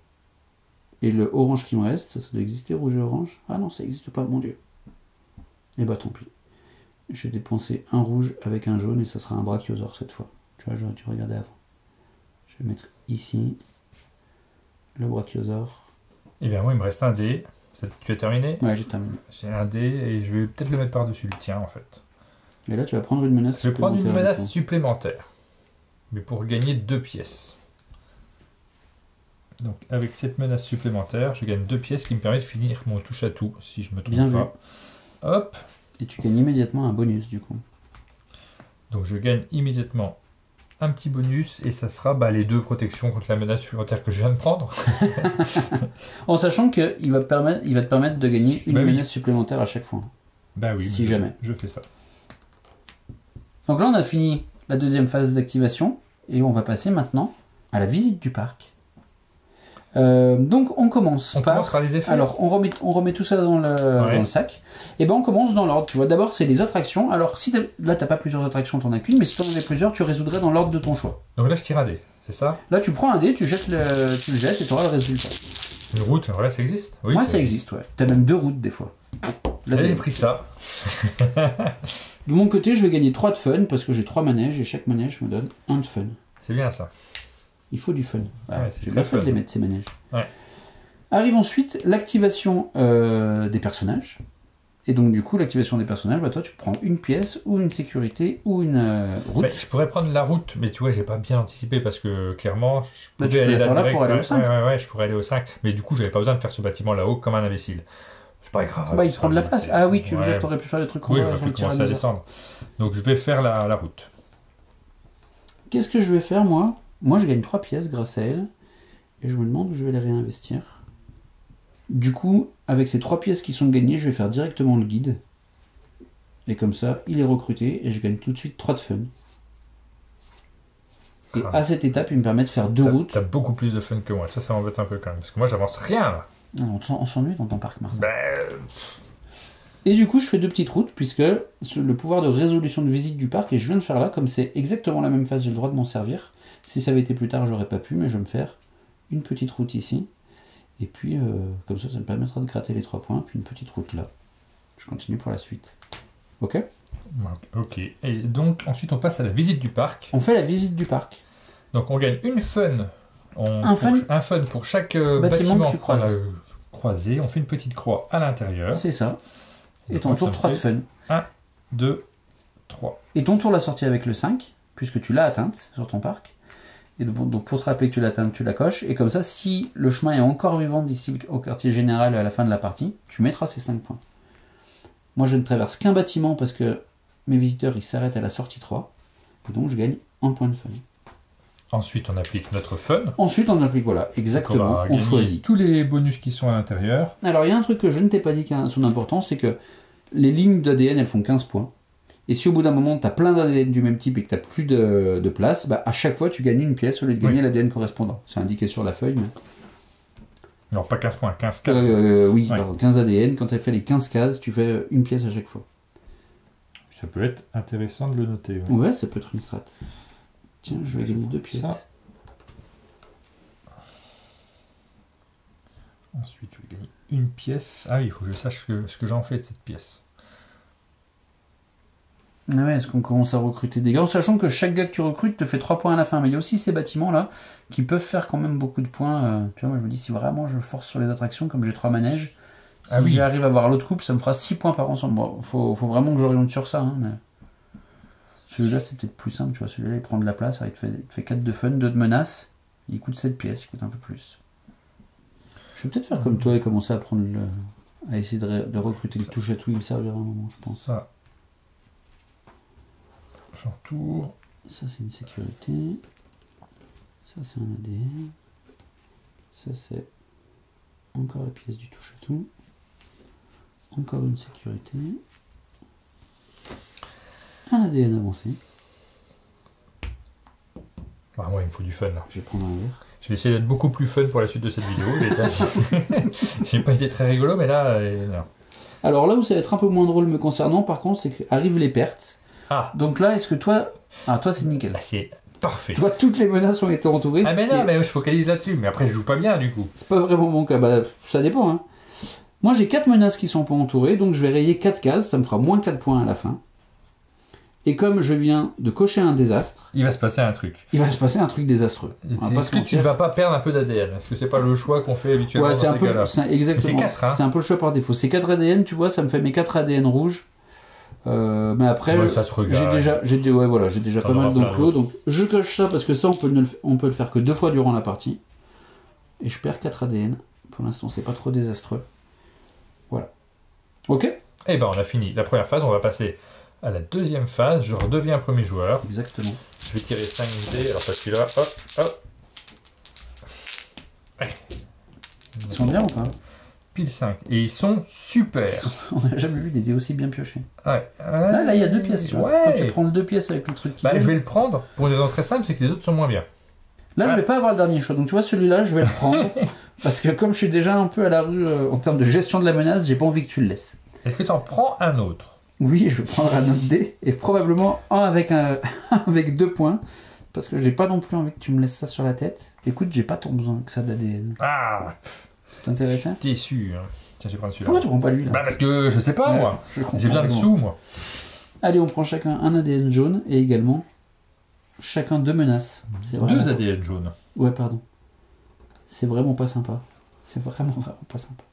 et le orange qui me reste. Ça doit exister, rouge et orange. Ah non, ça n'existe pas, mon dieu. Et bah tant pis. Je vais dépenser un rouge avec un jaune et ça sera un brachiosaure cette fois. Tu vois, j'aurais dû regarder avant. Je vais mettre ici le brachiosaure. Eh bien moi il me reste un dé. Tu as terminé? Ouais, j'ai terminé. J'ai un dé et je vais peut-être le mettre par-dessus le tien en fait. Et là tu vas prendre une menace Je vais prendre une supplémentaire, menace du coup. supplémentaire. Mais pour gagner 2 pièces. Donc avec cette menace supplémentaire, je gagne 2 pièces qui me permettent de finir mon touche à tout, si je me trompe Bien vu. pas. Hop. Et tu gagnes immédiatement un bonus du coup. Donc je gagne immédiatement un petit bonus et ça sera les 2 protections contre la menace supplémentaire que je viens de prendre. En sachant qu'il va te permettre de gagner une Bah oui. menace supplémentaire à chaque fois. Bah oui, Si jamais. je fais ça. Donc là on a fini la deuxième phase d'activation et on va passer maintenant à la visite du parc. Donc on commence par les effets. Alors on remet tout ça dans le sac. Et ben on commence dans l'ordre. Tu vois, d'abord c'est les attractions. Alors si là t'as pas plusieurs attractions, t'en as qu'une, mais si t'en avais plusieurs, tu résoudrais dans l'ordre de ton choix. Donc là je tire un dé, c'est ça? Là tu prends un dé, tu le jettes et tu auras le résultat. Une route, là ça existe? Oui, Moi ça existe, ouais. T'as même 2 routes des fois. Là j'ai pris ça. De mon côté, je vais gagner 3 de fun parce que j'ai 3 manèges et chaque manège me donne 1 de fun. C'est bien ça. Il faut du fun. Ouais, c'est j'ai très bien fait de fun. les mettre ces manèges. Ouais. Arrive ensuite l'activation des personnages. Et donc du coup, l'activation des personnages, toi tu prends une pièce ou une sécurité ou une route. Je pourrais prendre la route, mais tu vois, j'ai pas bien anticipé parce que clairement, je tu pouvais aller peux la faire là pour aller au 5. Ouais, je pourrais aller au 5. Mais du coup, j'avais pas besoin de faire ce bâtiment là-haut comme un imbécile. C'est pas grave. Il prend de la place. Ah oui, tu veux dire que t'aurais pu faire le truc en Oui, bas j'aurais sur pu le commencer à tyrannosaure. descendre. Donc je vais faire la route. Qu'est-ce que je vais faire moi? Moi je gagne 3 pièces grâce à elle. Et je me demande où je vais les réinvestir. Du coup, avec ces 3 pièces qui sont gagnées, je vais faire directement le guide. Et comme ça, il est recruté et je gagne tout de suite 3 de fun. Et à cette étape, il me permet de faire 2 routes. T'as beaucoup plus de fun que moi, ça m'embête un peu quand même. Parce que moi j'avance rien là. Ah, on s'ennuie dans ton parc, Martin. Ben, Et du coup, je fais 2 petites routes, puisque le pouvoir de résolution de visite du parc, et je viens de faire là, comme c'est exactement la même phase, j'ai le droit de m'en servir. Si ça avait été plus tard, j'aurais pas pu, mais je vais me faire une petite route ici. Et puis, comme ça me permettra de gratter les 3 points, puis une petite route là. Je continue pour la suite. Ok? Ok. Et donc, ensuite, on passe à la visite du parc. On fait la visite du parc. Donc, on gagne une fun. Un fun pour chaque bâtiment que tu qu'on a croises. croisé. On fait une petite croix à l'intérieur. C'est ça. Et Donc, ton moi, tour, ça me 3 de fait fun. 1, 2, 3. Et ton tour l'a sorti avec le 5, puisque tu l'as atteinte sur ton parc. Et donc pour te rappeler que tu l'as atteinte, tu la coches. Et comme ça, si le chemin est encore vivant d'ici au quartier général à la fin de la partie, tu mettras ces 5 points. Moi, je ne traverse qu'un bâtiment parce que mes visiteurs ils s'arrêtent à la sortie 3. Et donc, je gagne 1 point de fun. Ensuite, on applique notre fun. Ensuite, on applique, voilà, exactement, on choisit. Tous les bonus qui sont à l'intérieur. Alors, il y a un truc que je ne t'ai pas dit qui a son importance, c'est que les lignes d'ADN, elles font 15 points. Et si au bout d'un moment, tu as plein d'ADN du même type et que tu n'as plus de place, à chaque fois, tu gagnes une pièce au lieu de gagner l'ADN correspondant. C'est indiqué sur la feuille. Mais... Non, pas 15 points, 15 cases. Oui, Ouais. alors, 15 ADN. Quand tu as fait les 15 cases, tu fais une pièce à chaque fois. Ça peut être intéressant de le noter. Ouais, ça peut être une strat. Tiens, je vais gagner 2 pièces. Ça. Ensuite, je vais gagner une pièce. Ah oui, il faut que je sache ce que j'en fais de cette pièce. Ah ouais, est-ce qu'on commence à recruter des gars, en sachant que chaque gars que tu recrutes te fait 3 points à la fin, mais il y a aussi ces bâtiments-là qui peuvent faire quand même beaucoup de points. Tu vois, moi je me dis, si vraiment je force sur les attractions, comme j'ai 3 manèges, si j'arrive à avoir l'autre coupe, ça me fera 6 points par ensemble. Bon, faut vraiment que j'oriente sur ça. Hein, mais... Celui-là, c'est peut-être plus simple, tu vois. Celui-là, il prend de la place, il te fait 4 de fun, 2 de menace, il coûte 7 pièces, il coûte un peu plus. Je vais peut-être faire comme toi et commencer à prendre à essayer de recruter le touche à tout, il me servira un moment, je pense. Ça. J'entoure. Ça c'est une sécurité. Ça c'est un ADN. Ça c'est encore la pièce du touche à tout. Encore une sécurité. Un ADN avancé. Ah, moi il me faut du fun là. Je vais prendre un verre. Je vais essayer d'être beaucoup plus fun pour la suite de cette vidéo. J'ai pas été très rigolo, mais là, non. Alors là où ça va être un peu moins drôle me concernant, par contre, c'est qu'arrivent les pertes. Ah, Donc là, est-ce que toi... Ah, toi, c'est nickel. là c'est parfait. Toi, toutes les menaces ont été entourées. Ah mais ce qui non, est- mais je focalise là-dessus. Mais après, je joue pas bien du coup. C'est pas vraiment mon cas. Bah, ça dépend. Hein. Moi, j'ai 4 menaces qui sont pas entourées, donc je vais rayer 4 cases. Ça me fera moins 4 points à la fin. Et comme je viens de cocher un désastre, Il va se passer un truc. il va se passer un truc désastreux. On va pas Est-ce se que tu mentir. ne vas pas perdre un peu d'ADN? Est-ce que c'est pas le choix qu'on fait habituellement Ouais, dans c'est un ces peu, cas-là? exactement. Mais c'est 4, hein. C'est un peu le choix par défaut. C'est 4 ADN, tu vois, ça me fait mes 4 ADN rouges. Mais après, Ouais, ça se regarde. j'ai déjà T'en pas mal auras plein d'enclos. d'autres. Donc je coche ça parce que ça, on peut le faire que 2 fois durant la partie. Et je perds 4 ADN. Pour l'instant, c'est pas trop désastreux. Voilà. Ok? Eh ben, on a fini la première phase. On va passer à la deuxième phase. Je redeviens premier joueur. Exactement. Je vais tirer 5 dés. Alors, parce que là, hop, hop. Ils sont bien ou pas? Pile 5. Et ils sont super. On n'a jamais vu des dés aussi bien piochés. Ouais. Là, il y a 2 pièces. Tu vois. Ouais. Quand tu prends 2 pièces avec le truc qui Bah, colle. je vais le prendre pour une raison très simple, c'est que les autres sont moins bien. Là, je vais pas avoir le dernier choix. Donc, tu vois, celui-là, je vais le prendre. Parce que comme je suis déjà un peu à la rue en termes de gestion de la menace, j'ai pas envie que tu le laisses. Est-ce que tu en prends un autre? Oui, je vais prendre un autre dé. Et probablement un avec, avec 2 points. Parce que j'ai pas non plus envie que tu me laisses ça sur la tête. Écoute, j'ai pas tant besoin que ça d'ADN. Ah, C'est intéressant. déçu. Hein. Tiens, je vais prendre celui-là. Pourquoi tu prends pas lui là? Bah, parce que je sais pas, Ouais, moi. je comprends J'ai besoin de vraiment. sous, moi. Allez, on prend chacun un ADN jaune et également chacun 2 menaces. C'est vraiment... 2 ADN jaunes. Ouais, pardon. C'est vraiment pas sympa. C'est vraiment pas sympa.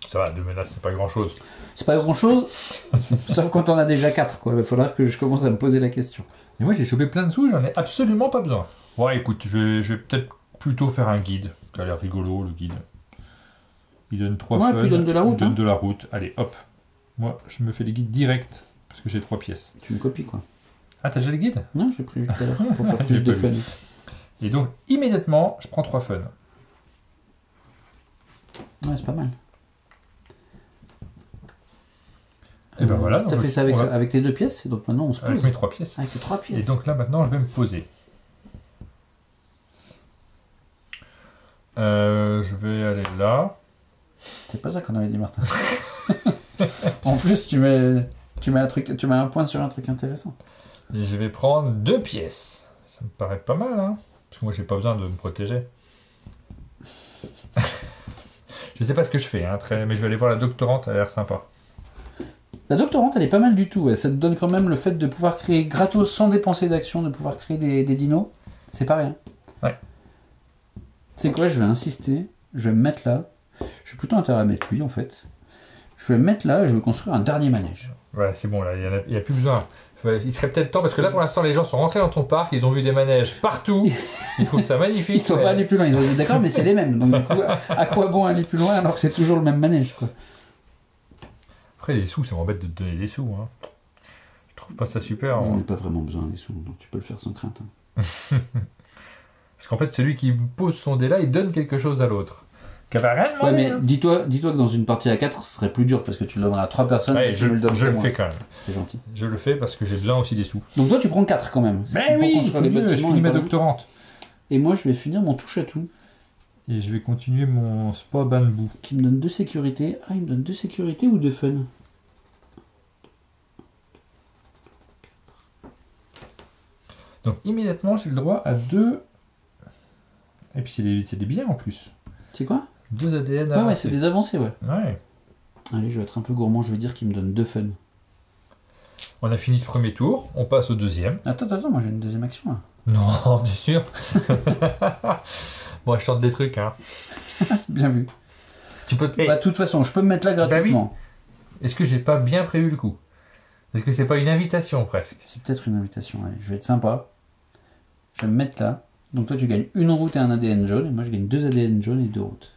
Ça va, 2 menaces, c'est pas grand-chose. C'est pas grand chose, sauf quand on a déjà 4, quoi. Il va falloir que je commence à me poser la question. Et moi, j'ai chopé plein de sous, j'en ai absolument pas besoin. Ouais, écoute, je vais peut-être plutôt faire un guide. Ça a l'air rigolo, le guide. Il donne 3 Ouais, fun. puis il donne de la route, Il donne hein. de la route. Allez, hop. Moi, je me fais les guides directs, parce que j'ai 3 pièces. Tu me copies, quoi. Ah, t'as déjà les guides? Non, j'ai pris juste à l'heure pour faire J'ai plus de pas fun. vu. Et donc, immédiatement, je prends 3 fun. Ouais, c'est pas mal. Et ben voilà. T'as donc, fait ça avec, on va- avec tes 2 pièces, et donc maintenant on se Avec pose. mes 3 pièces. Avec tes 3 pièces. Et donc là, maintenant, je vais me poser. Je vais aller là. C'est pas ça qu'on avait dit, Martin. En plus, tu mets un point sur un truc intéressant. Et je vais prendre 2 pièces. Ça me paraît pas mal, hein. Parce que moi, j'ai pas besoin de me protéger. Je sais pas ce que je fais, hein, mais je vais aller voir la doctorante, elle a l'air sympa. La doctorante, elle est pas mal du tout. Ouais. Ça te donne quand même le fait de pouvoir créer gratos sans dépenser d'action, de pouvoir créer des dinos. C'est pas rien. Ouais. C'est quoi, je vais insister. Je vais me mettre là. Je suis plutôt intérêt à mettre lui en fait. Je vais me mettre là et je vais construire un dernier manège. Ouais, c'est bon, là, il n'y a plus besoin. Il serait peut-être temps, parce que là, pour l'instant, les gens sont rentrés dans ton parc, ils ont vu des manèges partout, ils trouvent ça magnifique. Ils sont mais- pas allés plus loin, ils ont dit d'accord, mais c'est les mêmes. Donc du coup, à quoi bon aller plus loin alors que c'est toujours le même manège quoi. Après, les sous, ça m'embête de te donner des sous. Hein. Je trouve pas ça super. J'en hein. ai pas vraiment besoin des sous, donc tu peux le faire sans crainte. Hein. Parce qu'en fait, celui qui pose son dé là, il donne quelque chose à l'autre. Qui avait rien Ouais, demandé. mais hein. dis-toi que dans une partie à 4, ce serait plus dur parce que tu le donneras à 3 personnes Ouais, et je tu me le donnes le que moi. fais quand même. C'est gentil. Je le fais parce que j'ai besoin aussi des sous. Donc toi, tu prends 4 quand même. Mais Pour oui, construire c'est les mieux, je bâtiments finis et ma pas loin. doctorante. Et moi, je vais finir mon touche à tout Et je vais continuer mon spa bambou. qui me donne 2 sécurités. Ah, il me donne 2 sécurités ou 2 fun? Donc immédiatement, j'ai le droit à 2. Et puis c'est des biens en plus. C'est quoi? 2 ADN Ouais, avancés. ouais, c'est des avancées, ouais. Ouais. Allez, je vais être un peu gourmand, je vais dire qu'il me donne 2 fun. On a fini le premier tour, on passe au deuxième. Attends, moi j'ai une deuxième action là. Non, t'es sûr? Bon, je tente des trucs, hein. Bien vu. Tu peux... Bah, de toute façon, je peux me mettre là gratuitement. Est-ce que j'ai pas bien prévu le coup? Est-ce que c'est pas une invitation presque? C'est peut-être une invitation. Allez, je vais être sympa. Je vais me mettre là. Donc toi, tu gagnes une route et un ADN jaune. Et moi, je gagne 2 ADN jaunes et 2 routes.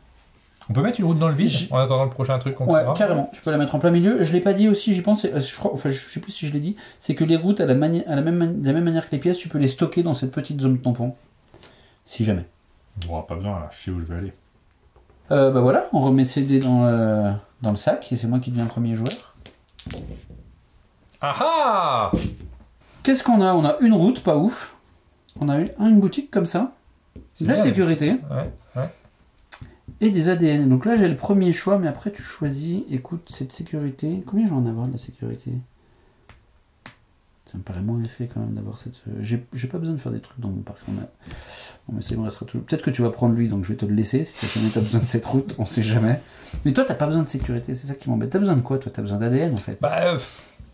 On peut mettre une route dans le vide J- en attendant le prochain truc qu'on Ouais, fera? carrément. Tu peux la mettre en plein milieu. Je l'ai pas dit aussi, j'y pense. Je crois, enfin, je sais plus si je l'ai dit. C'est que les routes, de la même manière que les pièces, tu peux les stocker dans cette petite zone tampon. Si jamais. Bon, pas besoin là, je sais où je vais aller. Bah voilà, on remet ces dés dans le sac. Et c'est moi qui deviens premier joueur. Ah ah! Qu'est-ce qu'on a? On a une route, pas ouf. On a une boutique comme ça. C'est De la bien, sécurité. Ouais, ouais. et des ADN. Donc là, j'ai le premier choix, mais après, tu choisis. Écoute, cette sécurité. Combien je vais en avoir de la sécurité? Ça me paraît moins risqué quand même d'avoir cette. J'ai pas besoin de faire des trucs dans mon parc. Mais ça me restera toujours. Peut-être que tu vas prendre lui, donc je vais te le laisser. Si tu as besoin de cette route, on sait jamais. Mais toi, t'as pas besoin de sécurité, c'est ça qui m'embête. T'as besoin de quoi, toi? T'as besoin d'ADN en fait. Bah,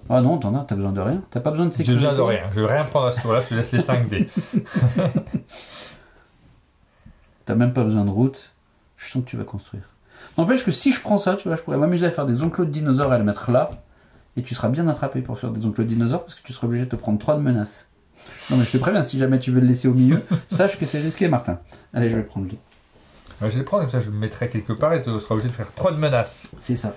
Ah non, t'as besoin de rien. T'as pas besoin de j'ai sécurité. besoin de rien. Je vais rien prendre à ce tour-là, je te laisse les 5D. T'as même pas besoin de route. Je sens que tu vas construire. N'empêche que si je prends ça, tu vois, je pourrais m'amuser à faire des enclos de dinosaures et à les mettre là. Et tu seras bien attrapé pour faire des enclos de dinosaures parce que tu seras obligé de te prendre 3 de menaces. Non mais je te préviens, si jamais tu veux le laisser au milieu, sache que c'est risqué, Martin. Allez, je vais prendre lui. Je vais le prendre, comme ça je le mettrai quelque part et tu seras obligé de faire 3 de menaces. C'est ça.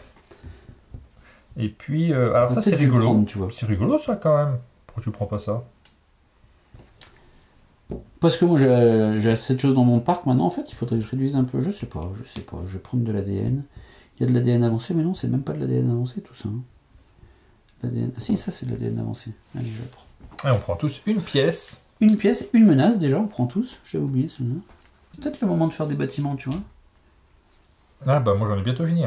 Et puis, alors ça c'est Peut-être dû le rigolo. prendre, tu vois. C'est rigolo ça quand même. Pourquoi tu prends pas ça? Parce que moi j'ai assez de choses dans mon parc maintenant, en fait, il faudrait que je réduise un peu. Je sais pas. Je vais prendre de l'ADN. Il y a de l'ADN avancé, mais non, c'est même pas de l'ADN avancé tout ça. Hein. L'ADN... Ah si, ça c'est de l'ADN avancé. Allez, je le prends. Et on prend tous une pièce. Une pièce, une menace déjà, on prend tous. J'avais oublié celui-là. C'est peut-être le moment de faire des bâtiments, tu vois. Ah bah moi j'en ai bientôt fini.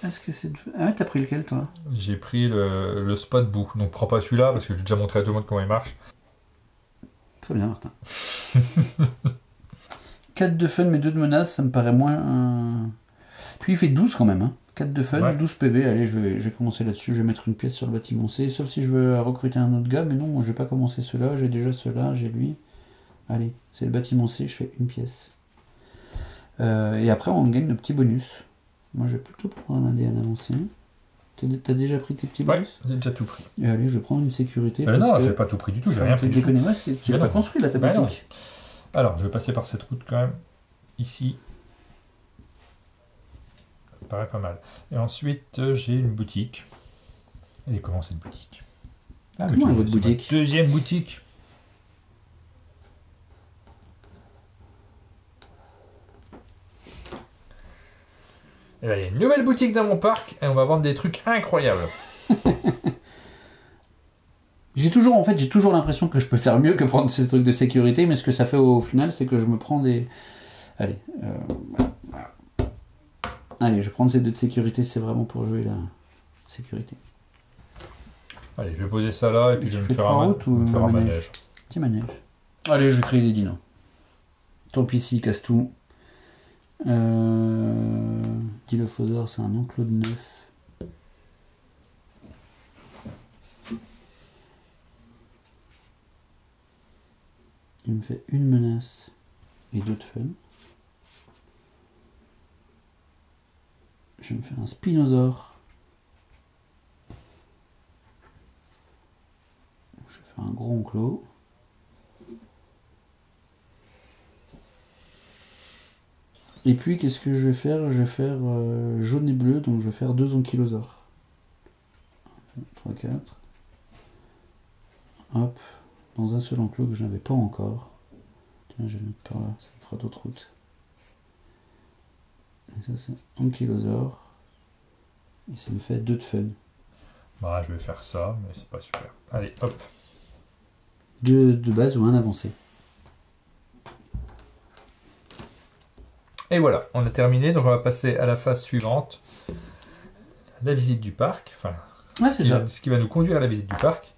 Est-ce que c'est... Ah ouais, t'as pris lequel toi? J'ai pris le spot bout. Donc prends pas celui-là parce que j'ai déjà montré à tout le monde comment il marche. Très bien, Martin. 4 de fun, mais 2 de menace, ça me paraît moins... Puis il fait 12 quand même, hein. 4 de fun, Ouais. 12 PV. Allez, je vais commencer là-dessus. Je vais mettre une pièce sur le bâtiment C. Sauf si je veux recruter un autre gars. Mais non, je vais pas commencer ceux-là. J'ai déjà ceux-là, j'ai lui. Allez, c'est le bâtiment C, je fais une pièce. Et après, on gagne de petits bonus. Moi, je vais plutôt prendre un ADN avancé. T'as déjà pris tes petits Ouais, bonus? j'ai déjà tout pris. Et allez, je vais prendre une sécurité. Non, j'ai pas tout pris du tout, j'ai rien pris du tout. Déconner, moi, tu l'as Mais pas non. construit là, ta Bah non. boutique. Alors, je vais passer par cette route quand même. Ici. Ça me paraît pas mal. Et ensuite, j'ai une boutique. Elle est comment cette boutique? Ah, mais Comment est c'est votre ma boutique? deuxième boutique. Et là, il y a une nouvelle boutique dans mon parc et on va vendre des trucs incroyables. J'ai toujours l'impression que je peux faire mieux que prendre ces trucs de sécurité, mais ce que ça fait au final, c'est que je me prends des... Allez, voilà. Allez, je vais prendre ces 2 de sécurité, c'est vraiment pour jouer la sécurité. Allez, je vais poser ça là et puis Tu je vais fais me faire 3 un, routes ou me faire un manège? manège. Petit manège. Allez, je vais créer des dinos. Tant pis s'il casse tout. Dilophosaure, c'est un enclos de 9. Il me fait une menace et 2 de fun. Je vais me faire un spinosaure. Je vais faire un gros enclos. Et puis, qu'est-ce que je vais faire? Je vais faire jaune et bleu, donc je vais faire 2 ankylosaures. 3, 4. Hop, dans un seul enclos que je n'avais pas encore. Tiens, je vais le mettre par là, ça me fera d'autres routes. Et ça, c'est ankylosaure. Et ça me fait 2 de fun. Bah, je vais faire ça, mais c'est pas super. Allez, hop. 2 de base ou un avancé. Et voilà, on a terminé, donc on va passer à la phase suivante. La visite du parc. Enfin, Ouais, c'est ça. ce qui va nous conduire à la visite du parc.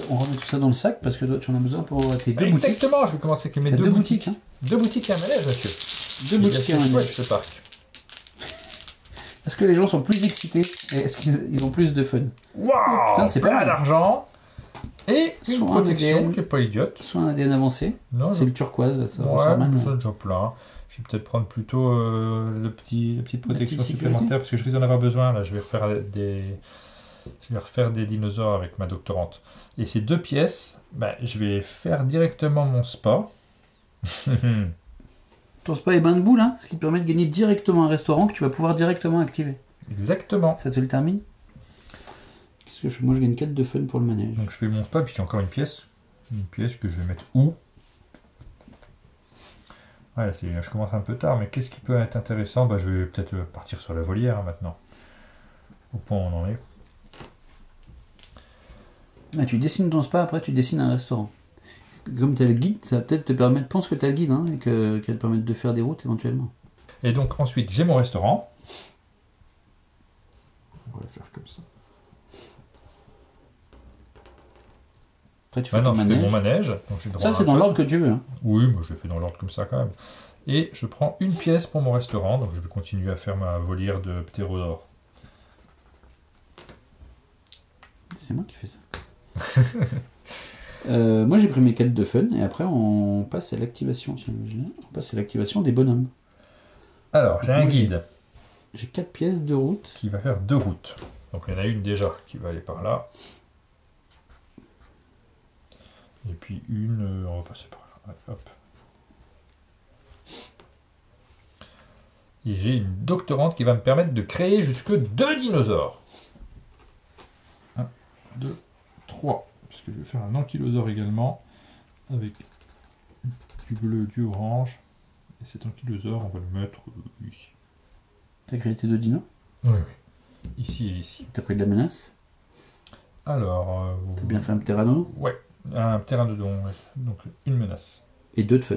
On remet tout ça dans le sac parce que toi, tu en as besoin pour tes 2 boutiques. Exactement, je vais commencer avec mes T'as 2 2 boutiques. boutiques, hein. 2 boutiques et un manège, monsieur. 2 boutiques et un chouette manège. ce parc. Est-ce que les gens sont plus excités et est-ce qu'ils ont plus de fun? Waouh, putain, c'est pas plein mal. d'argent. Et une Soit un protection ADN. qui n'est pas idiote. Soit un ADN avancé, Non, c'est le turquoise, là, ça ouais, ressort mal. j'en ai déjà plein. Je vais peut-être prendre plutôt la petite protection petite supplémentaire parce que je risque d'en avoir besoin. Là, je vais refaire des dinosaures avec ma doctorante. Et ces 2 pièces, bah, je vais faire directement mon spa. Ton spa est bain de boule, hein, ce qui te permet de gagner directement un restaurant que tu vas pouvoir directement activer. Exactement. Ça te le termine? Qu'est-ce que je fais? Moi, je gagne 4 de fun pour le manège. Donc je fais mon spa, puis j'ai encore une pièce. Une pièce que je vais mettre où? Ouais, là, je commence un peu tard, mais qu'est-ce qui peut être intéressant? Bah, je vais peut-être partir sur la volière hein, maintenant. Au point où on en est. Ah, tu dessines ton spa, après tu dessines un restaurant. Comme tu as le guide, ça va peut-être te permettre, pense que tu as le guide, hein, et qu'elle te permette de faire des routes éventuellement. Et donc ensuite, j'ai mon restaurant. On va le faire comme ça. Après, tu fais Maintenant, ton je fais mon manège. manège. Donc j'ai le droit Ça, à c'est un dans fun. l'ordre que tu veux. Hein. Oui, moi je le fais dans l'ordre comme ça quand même. Et je prends une pièce pour mon restaurant, donc je vais continuer à faire ma volière de ptérodore. C'est moi qui fais ça. Moi, j'ai pris mes 4 de fun et après, on passe à l'activation. Tiens, on passe à l'activation des bonhommes. Alors, j'ai un Moi, guide J'ai 4 pièces de route. qui va faire 2 routes. Donc il y en a une déjà qui va aller par là. Et puis une, on va passer par là. Allez, hop. Et j'ai une doctorante qui va me permettre de créer jusque 2 dinosaures. 1, 2, 3. Puisque je vais faire un ankylosaure également. Avec du bleu, du orange. Et cet ankylosaure, on va le mettre ici. T'as créé tes 2 dinos. Oui, oui. Ici et ici. T'as pris de la menace. Alors. T'as bien fait un pterano. Ouais, un terrain de don. Ouais. Donc une menace. Et 2 de fun.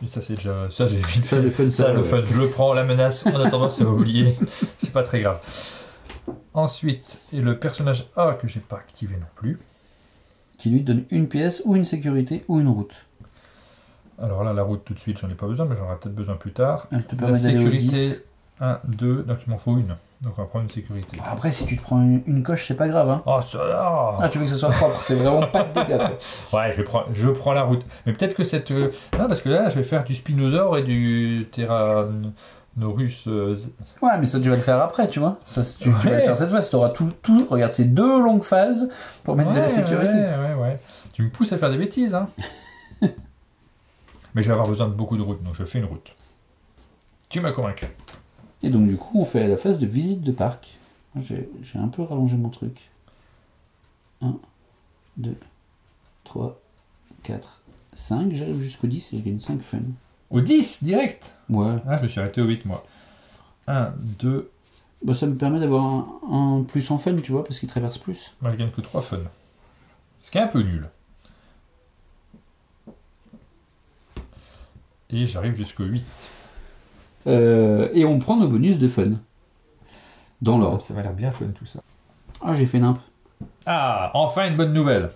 Et ça, c'est déjà. Ça, j'ai vite. Ça, le fun, Ça, le ouais. fun. Je le prends, la menace. En attendant, c'est oublié. C'est pas très grave. Ensuite, et le personnage A que j'ai pas activé non plus. Qui lui donne une pièce ou une sécurité ou une route. Alors là, la route tout de suite, j'en ai pas besoin, mais j'en aurai peut-être besoin plus tard. Elle te La permet d'aller au 10. sécurité, 1, 2, donc il m'en faut une. Donc on va prendre une sécurité. Après, si tu te prends une coche, c'est pas grave. Hein. Oh, ça là. Ah, tu veux que ce soit propre. C'est vraiment pas de dégâts. Quoi. Ouais, je prends la route. Mais peut-être que cette... Non, parce que là, je vais faire du Spinosaure et du Tyrannorus... Ouais, mais ça, tu vas le faire après, tu vois. Ça, tu vas le Ouais. faire cette phase. Tu auras tout. Regarde, c'est 2 longues phases pour mettre de la sécurité. Ouais. Tu me pousses à faire des bêtises, hein. Mais je vais avoir besoin de beaucoup de routes, donc je fais une route. Tu m'as convaincu. Et donc, du coup, on fait la phase de visite de parc. J'ai un peu rallongé mon truc. 1, 2, 3, 4, 5. J'arrive jusqu'au 10 et je gagne 5 fun. Au 10, direct. Ouais. Ah, je me suis arrêté au 8, moi. 1, 2... Bah, ça me permet d'avoir un plus en fun, tu vois, parce qu'il traverse plus. Moi, je gagne que 3 fun. Ce qui est un peu nul. Et j'arrive jusqu'au 8. Et on prend nos bonus de fun. Dans l'ordre. Ça m'a l'air bien fun, tout ça. Ah, j'ai fait nimp. Ah, enfin une bonne nouvelle.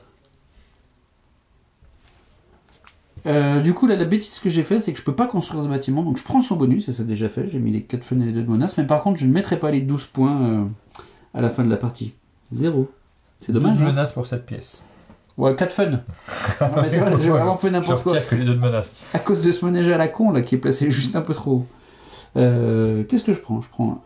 Du coup, là, la bêtise que j'ai fait, c'est que je peux pas construire ce bâtiment, donc je prends son bonus, et ça déjà fait, j'ai mis les 4 fun et les 2 de menace, mais par contre, je ne mettrai pas les 12 points à la fin de la partie. 0. C'est dommage. Une Hein. menace pour cette pièce. Ouais, 4 fun. Non, mais c'est vrai, j'ai vraiment fait Je n'importe quoi. retire que les 2 de menace. À cause de ce manège à la con, là, qui est placé juste un peu trop haut. Qu'est-ce que je prends? Je prends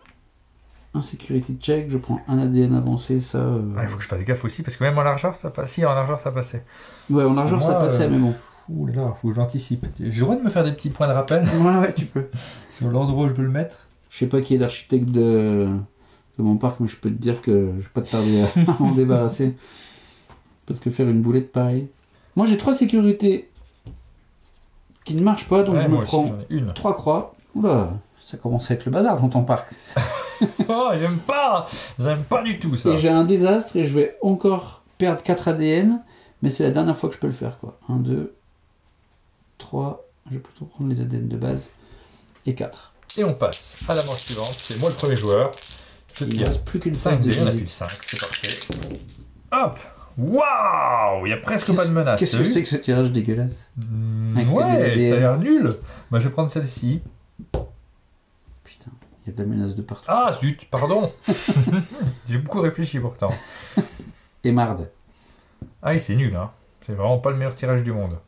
un security check, je prends un ADN avancé, ça... Ah, il faut que je fasse gaffe aussi, parce que même en largeur, ça passe. Si, en largeur, ça passait. Ouais, en largeur, Moi, ça passait, mais bon. Ouh là là, faut que j'anticipe. J'ai le droit de me faire des petits points de rappel Ouais, tu peux. sur l'endroit où je veux le mettre. Je sais pas qui est l'architecte de mon parc, mais je peux te dire que je vais pas te tarder à m'en débarrasser. Parce que faire une boulette pareille. Moi j'ai 3 sécurités qui ne marchent pas, donc Ouais, je moi me aussi, prends j'en ai une. 3 croix. Oula, ça commence à être le bazar dans ton parc. Oh, j'aime pas du tout ça. Et j'ai un désastre et je vais encore perdre 4 ADN, mais c'est la dernière fois que je peux le faire quoi. 1, 2, 3, je vais plutôt prendre les ADN de base, et 4. Et on passe à la manche suivante. C'est moi le premier joueur. Je Il ne tire reste plus qu'une 5 phase de dés, on a plus de visite. 5, c'est parfait. Hop. Waouh, il y a presque pas de menace. Qu'est-ce t'as que vu c'est que ce tirage dégueulasse? Avec que Ouais, des ça a ADN. l'air nul. Bah, je vais prendre celle-ci. Putain, il y a de la menace de partout. Ah, zut, pardon. J'ai beaucoup réfléchi pourtant. Et marde. Ah, et c'est nul, hein. C'est vraiment pas le meilleur tirage du monde.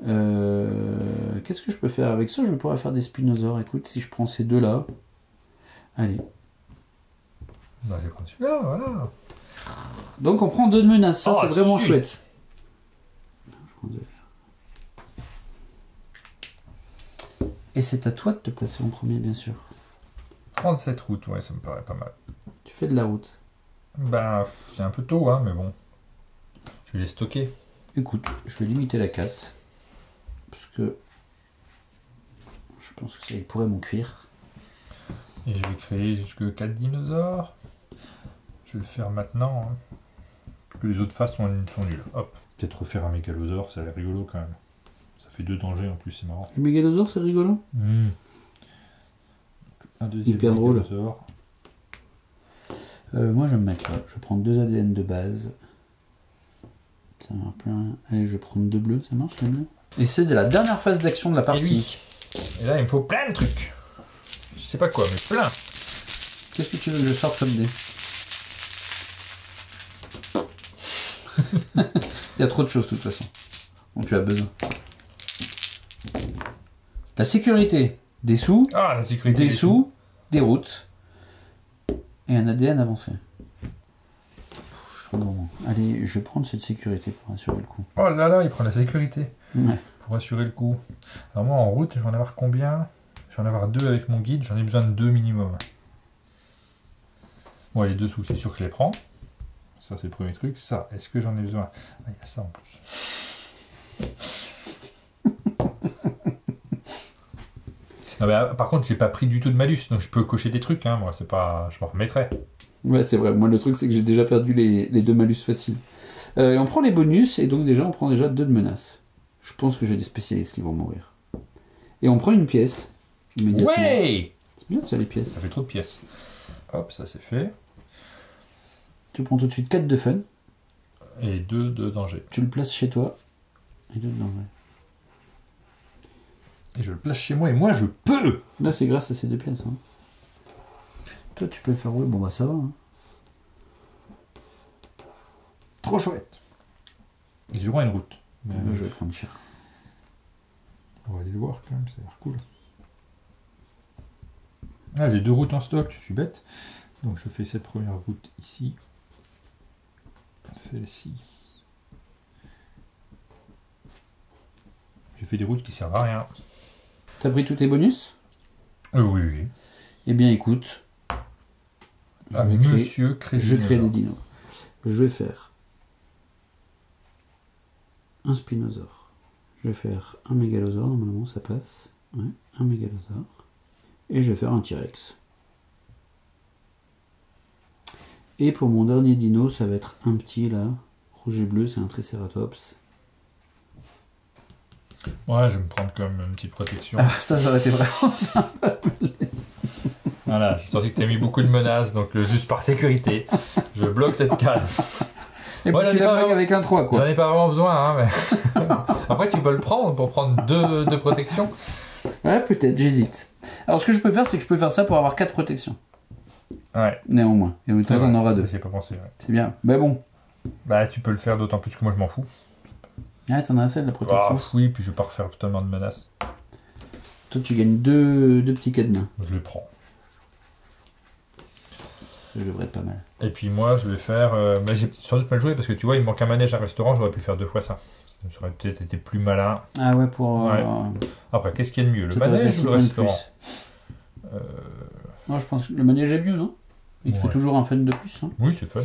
Qu'est-ce que je peux faire avec ça? Je pourrais faire des spinosaures. Écoute, si je prends ces deux-là. Allez. Bah, je vais prendre celui-là, voilà. Donc on prend 2 de menace. Ça, Oh, c'est vraiment si. chouette. Je prends 2. Et c'est à toi de te placer en premier, bien sûr. 37 routes, ouais, ça me paraît pas mal. Tu fais de la route. Ben, c'est un peu tôt, hein, mais bon. Je vais les stocker. Écoute, je vais limiter la casse. Parce que je pense que ça il pourrait m'en cuire. Et je vais créer jusque 4 dinosaures. Je vais le faire maintenant. Hein. Parce que les autres phases sont nulles. Hop. Peut-être refaire un mégalosaure, ça a l'air rigolo quand même. Ça fait 2 dangers en plus, c'est marrant. Le mégalosaure, c'est rigolo. Un deuxième Hyper drôle. mégalosaure. Moi, je vais me mettre là. Je vais prendre 2 ADN de base. Ça marche plein. Allez, je vais prendre 2 bleus. Ça marche, les bleus. Et c'est de la dernière phase d'action de la Et partie. lui. Et là, il me faut plein de trucs. Je sais pas quoi, mais plein. Qu'est-ce que tu veux que je sorte comme dé? Il y a trop de choses, de toute façon. Dont tu as besoin. La sécurité. Des sous. Ah, la sécurité. Des sous. Des routes. Et un ADN avancé. Bon. Allez, je vais prendre cette sécurité pour assurer le coup. Oh là là, il prend la sécurité. Ouais. Pour assurer le coup. Alors moi, en route, je vais en avoir combien? Je vais en avoir 2 avec mon guide. J'en ai besoin de 2 minimum. Bon, les 2 sous, c'est sûr que je les prends. Ça, c'est le premier truc. Ça, est-ce que j'en ai besoin? Ah, il y a ça en plus. Non, mais, par contre, j'ai pas pris du tout de malus, donc je peux cocher des trucs. Hein, moi, c'est pas, je m'en remettrai. Ouais, c'est vrai. Moi, le truc, c'est que j'ai déjà perdu les 2 malus faciles. Et on prend les bonus, et donc déjà, on prend déjà 2 de menaces. Je pense que j'ai des spécialistes qui vont mourir. Et on prend une pièce. Immédiatement. Ouais! C'est bien ça, les pièces. Ça fait trop de pièces. Hop, ça c'est fait. Tu prends tout de suite 4 de fun. Et 2 de danger. Tu le places chez toi. Et 2 de danger. Et je le place chez moi, et moi je peux! Là, c'est grâce à ces 2 pièces. Hein. Toi, tu peux le faire rouler. Bon, bah ça va. Hein. Trop chouette! Et j'ai droit à une route. Mais, Là, je vais prendre cher. on va aller le voir quand même, ça a l'air cool. Ah, j'ai 2 routes en stock, je suis bête. Donc je fais cette première route ici. Celle-ci. J'ai fait des routes qui servent à rien. T'as pris tous tes bonus? Oui, oui. Eh bien, écoute. Ah, je vais créer- Monsieur Crédit. Je crée des dinos. Je vais faire un spinosaure. Je vais faire un mégalosaure, normalement ça passe. Ouais, un mégalosaure. Et je vais faire un T-Rex. Et pour mon dernier dino, ça va être un petit là. Rouge et bleu, c'est un Triceratops. Ouais, je vais me prendre comme une petite protection. Ah, ça aurait été vraiment sympa. Voilà, j'ai senti que tu as mis beaucoup de menaces, donc juste par sécurité, je bloque cette case. Et Ouais, puis tu j'en ai la pas blagues vraiment- avec un 3 J'en quoi. ai pas vraiment besoin, hein, mais... Après, tu peux le prendre pour prendre 2 protections. Ouais, peut-être, j'hésite. Alors ce que je peux faire, c'est que je peux faire ça pour avoir 4 protections. Ouais. Néanmoins. Et au total, on en aura 2. J'y ai pas pensé, ouais. C'est bien. Mais bon. Bah, tu peux le faire d'autant plus que moi, je m'en fous. Ah, t'en as assez de la protection. Ah, oui, puis je vais pas refaire tellement de menaces. Toi, tu gagnes 2 petits cadenas. Je les prends. Ça devrait être pas mal. Et puis moi, je vais faire... mais j'ai sans doute mal joué, parce que tu vois, il me manque un manège à un restaurant, j'aurais pu faire 2 fois ça. Ça aurait peut-être été plus malin. Ah ouais, pour... Ouais. Après, qu'est-ce qu'il y a de mieux, le ça t'aurait fait manège 6 ou le points de restaurant? plus. Moi, je pense que le manège est mieux, non? Il te fait Ouais. toujours un fun de plus. Hein. Oui, c'est fun.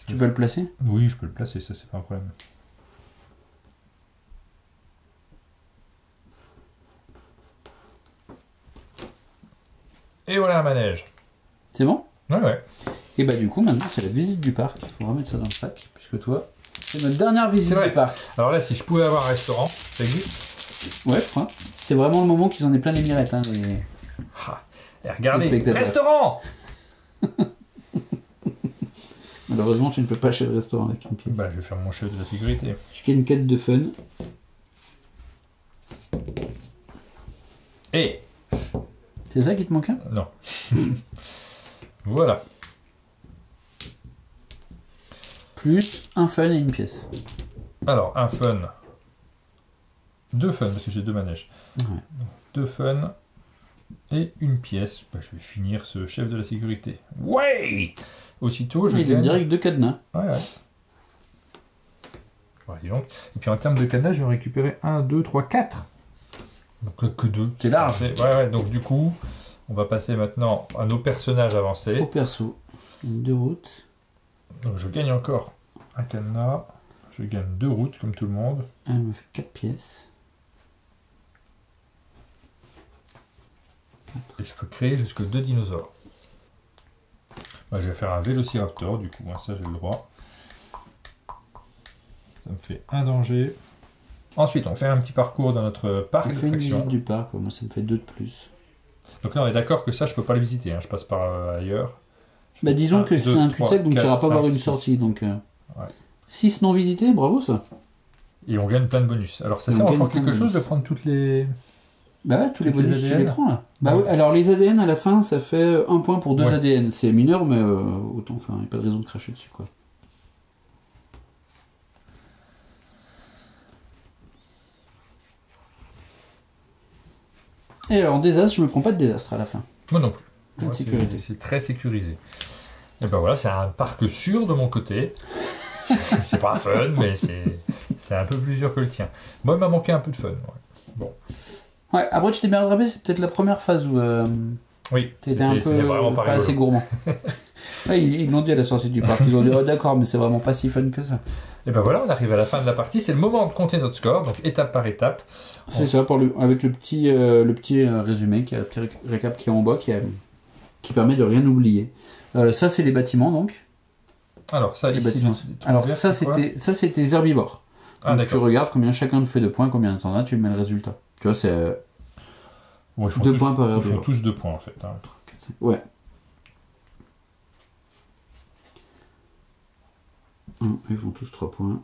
Tu peux le placer? Oui, je peux le placer, ça, c'est pas un problème. Et voilà un manège. C'est bon? Ouais, ouais. Et bah du coup, maintenant, c'est la visite du parc. Il faut remettre ça dans le sac, puisque toi, c'est notre dernière visite C'est vrai. du parc. Alors là, si je pouvais avoir un restaurant, ça existe? Ouais, je crois. C'est vraiment le moment qu'ils en aient plein les mirettes. Hein, les... Ah, et regardez, Les spectateurs. restaurant! Malheureusement, tu ne peux pas acheter le restaurant avec une pièce. Bah, je vais faire mon chef de la sécurité. Je fais une quête de fun. Et... C'est ça qui te manquait? Non. Voilà. Plus un fun et une pièce. Alors, un fun. 2 fun, parce que j'ai 2 manèges. Ouais. Donc, 2 fun et une pièce. Bah, je vais finir ce chef de la sécurité. Ouais! Aussitôt, je Il est gagne... direct de cadenas. Ouais, ouais. Voilà, dis donc. Et puis en termes de cadenas, je vais récupérer 1, 2, 3, 4. Donc là, que 2. C'est large. Ouais, ouais. Donc du coup, on va passer maintenant à nos personnages avancés. Au perso. Une de route. Donc je gagne encore un cadenas. Je gagne 2 routes, comme tout le monde. Elle me fait 4 pièces. Et je peux créer jusque 2 dinosaures. Bah, je vais faire un vélociraptor, du coup. Hein, ça, j'ai le droit. Ça me fait un danger. Ensuite, on fait un petit parcours dans notre parc On fait une d'attractions. visite du parc, moi ça me fait 2 de plus. Donc là, on est d'accord que ça, je peux pas le visiter. Hein. Je passe par ailleurs. Bah disons que c'est un cul-de-sac, donc tu n'iras pas 4, voir une 5, sortie. Donc, Ouais. 6 non visités, bravo ça. Et on gagne plein de bonus. Alors, ça Et on sert gagne encore plein de quelque chose bonus. de prendre toutes les... Bah ouais, tous les Toutes les bonus, tu ADN. les prends là. Bah Ouais. ouais, alors les ADN à la fin, ça fait 1 point pour 2 Ouais. ADN. C'est mineur, mais autant, enfin, il n'y a pas de raison de cracher dessus quoi. Et alors, désastre, je me prends pas de désastre à la fin. Moi non plus. Plein de Moi, sécurité. c'est très sécurisé. Et ben voilà, c'est un parc sûr de mon côté. C'est pas fun, mais c'est un peu plus sûr que le tien. Moi, il m'a manqué un peu de fun. Ouais. Ouais, après tu t'es bien rattrapé, c'est peut-être la première phase où Oui, t'étais un peu c'était vraiment pas pas assez rigolo. gourmand. Ouais, ils l'ont dit à la sortie du parc, ils ont dit oh, d'accord, mais c'est vraiment pas si fun que ça. Et ben voilà, on arrive à la fin de la partie. C'est le moment de compter notre score, donc étape par étape. C'est ça, avec le petit résumé, qui a le petit récap qui est en bas, qui permet de rien oublier. Ça, c'est les bâtiments, donc. Alors, ça, Les ici, bâtiments. le truc Alors, vert, ça, c'est quoi c'était les herbivores. Ah, Donc, tu d'accord. regardes combien chacun te fait de points, combien t'en as, tu mets le résultat. Tu vois, c'est... Bon, ils font 2 tous, points par ils font herbivore. tous 2 points, en fait. Hein. Ouais. 1, ils font tous 3 points.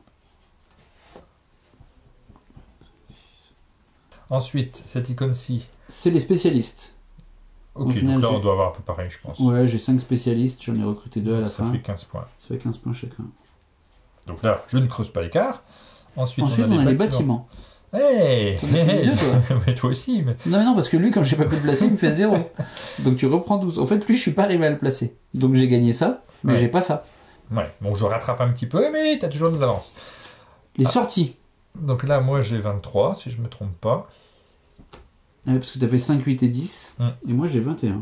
Ensuite, cette icône-ci. C'est les spécialistes. Au Ok, final, donc là, j'ai- on doit avoir un peu pareil, je pense. Ouais, j'ai 5 spécialistes, j'en ai recruté 2 à la Ça fin. fait 15 points. Ça fait 15 points chacun. Donc là, je ne creuse pas l'écart. Ensuite, Ensuite, on a les bâtiments. Hey, T'en as fait deux, toi. mais toi aussi. Mais... Non, mais non, parce que lui, comme j'ai pas pu le placer, il me fait 0. Donc tu reprends 12. En fait, lui, je suis pas arrivé à le placer. Donc j'ai gagné ça, mais Ouais. j'ai pas ça. Ouais, bon, je rattrape un petit peu, mais t'as toujours de l'avance. Les sorties. Donc là, moi, j'ai 23, si je me trompe pas. Ouais, parce que t'as fait 5, 8 et 10. Et moi, j'ai 21.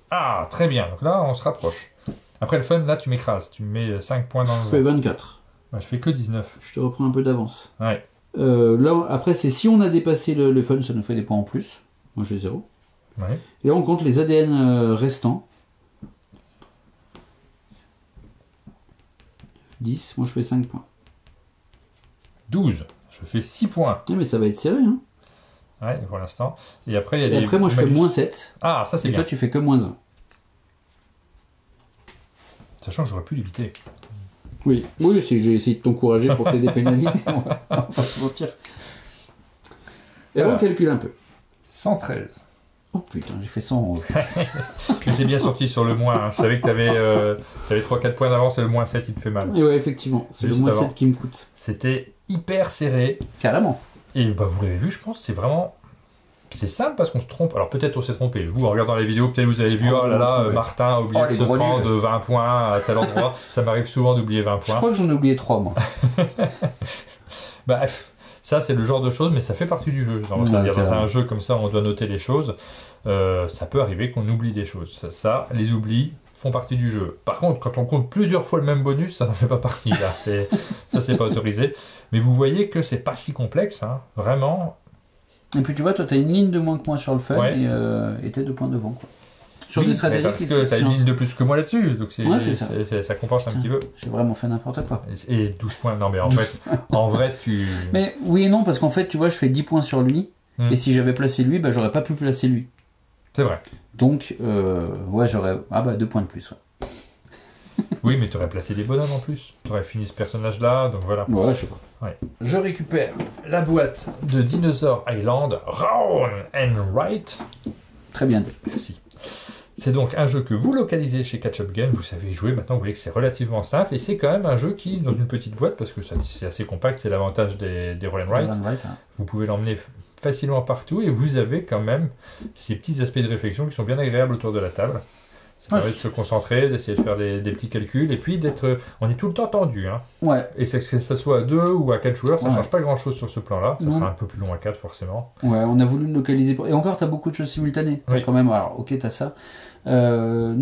Ah, très bien. Donc là, on se rapproche. Après, le fun, là, tu m'écrases. Tu me mets 5 points dans Je le fais vent. 24. Bah, je fais que 19. Je te reprends un peu d'avance. Ouais. Là, après, c'est si on a dépassé le fun, ça nous fait des points en plus. Moi, j'ai 0. Ouais. Et là, on compte les ADN restants. 10. Moi, je fais 5 points. 12. Je fais 6 points. Ah, mais ça va être serré, hein. Ouais, pour l'instant. Et après, il y a Et les après, moi, je fais malus. moins 7. Ah, ça, c'est Et bien. toi, tu fais que moins 1. Sachant que j'aurais pu l'éviter. Oui, oui, j'ai essayé de t'encourager pour que tu aies des pénalités, on va pas se mentir. Et là, on Voilà. calcule un peu. 113. Oh putain, j'ai fait 111. J'étais bien sorti sur le moins. Hein. Je savais que t'avais 3-4 points d'avance et le moins 7, il te fait mal. Et ouais, effectivement, c'est le Juste moins avant. 7 qui me coûte. C'était hyper serré. Carrément. Et bah, vous l'avez vu, je pense, c'est vraiment... C'est simple parce qu'on se trompe. Alors peut-être on s'est trompé. Vous, en regardant les vidéos, peut-être vous avez vu, oh là là, Martin a oublié Oh, de les se gros prendre nuls. 20 points à tel endroit. Ça m'arrive souvent d'oublier 20 Je points. crois que j'en ai oublié 3, moi. Bref, ça c'est le genre de choses, mais ça fait partie du jeu. Genre, c'est-à-dire dans un jeu comme ça, on doit noter les choses. Ça peut arriver qu'on oublie des choses. Ça, les oublis font partie du jeu. Par contre, quand on compte plusieurs fois le même bonus, ça n'en fait pas partie. Là. Ça, c'est pas autorisé. Mais vous voyez que c'est pas si complexe, hein. Vraiment. Et puis tu vois, toi, t'as une ligne de moins que moi sur le fun Ouais. et t'es 2 points devant, quoi. Sur Oui, des mais stratégies parce qui que t'as sont- une ligne de plus que moi là-dessus, donc Ouais, c'est ça. ça compense un petit peu. J'ai vraiment fait n'importe quoi. Et 12 points, non mais en fait, en vrai tu... Mais oui et non, parce qu'en fait, tu vois, je fais 10 points sur lui. Hmm. Et si j'avais placé lui, bah, j'aurais pas pu placer lui. C'est vrai. Donc, ouais, j'aurais... Ah bah, 2 points de plus, ouais. Oui, mais t'aurais placé des bonhommes en plus. T'aurais fini ce personnage-là, donc voilà. Ouais, je sais pas. Ouais. Je récupère la boîte de Dinosaur Island, Round and Right. Très bien dit. Merci. C'est donc un jeu que vous localisez chez Catch Up Game, vous savez y jouer, maintenant vous voyez que c'est relativement simple, et c'est quand même un jeu qui, dans une petite boîte, parce que c'est assez compact, c'est l'avantage des Roll and Write, Hein. vous pouvez l'emmener facilement partout, et vous avez quand même ces petits aspects de réflexion qui sont bien agréables autour de la table. Ça permet de se concentrer, d'essayer de faire des petits calculs, et puis d'être... On est tout le temps tendu, hein. Ouais, Et que ça soit à 2 ou à 4 joueurs, ça Ouais. change pas grand-chose sur ce plan-là, ça Non. sera un peu plus long à 4 forcément. ouais, on a voulu le localiser. Et encore, t'as beaucoup de choses simultanées. T'as Oui. quand même... Alors, ok, t'as ça. Nous,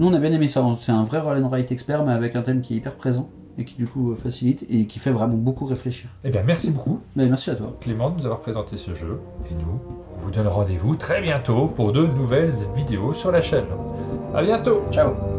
on a bien aimé ça. C'est un vrai roll and write expert, mais avec un thème qui est hyper présent, et qui, du coup, facilite, et qui fait vraiment beaucoup réfléchir. Eh bien, merci beaucoup, Mais merci à toi. Clément, de nous avoir présenté ce jeu. Et nous, on vous donne rendez-vous très bientôt pour de nouvelles vidéos sur la chaîne. À bientôt! Ciao.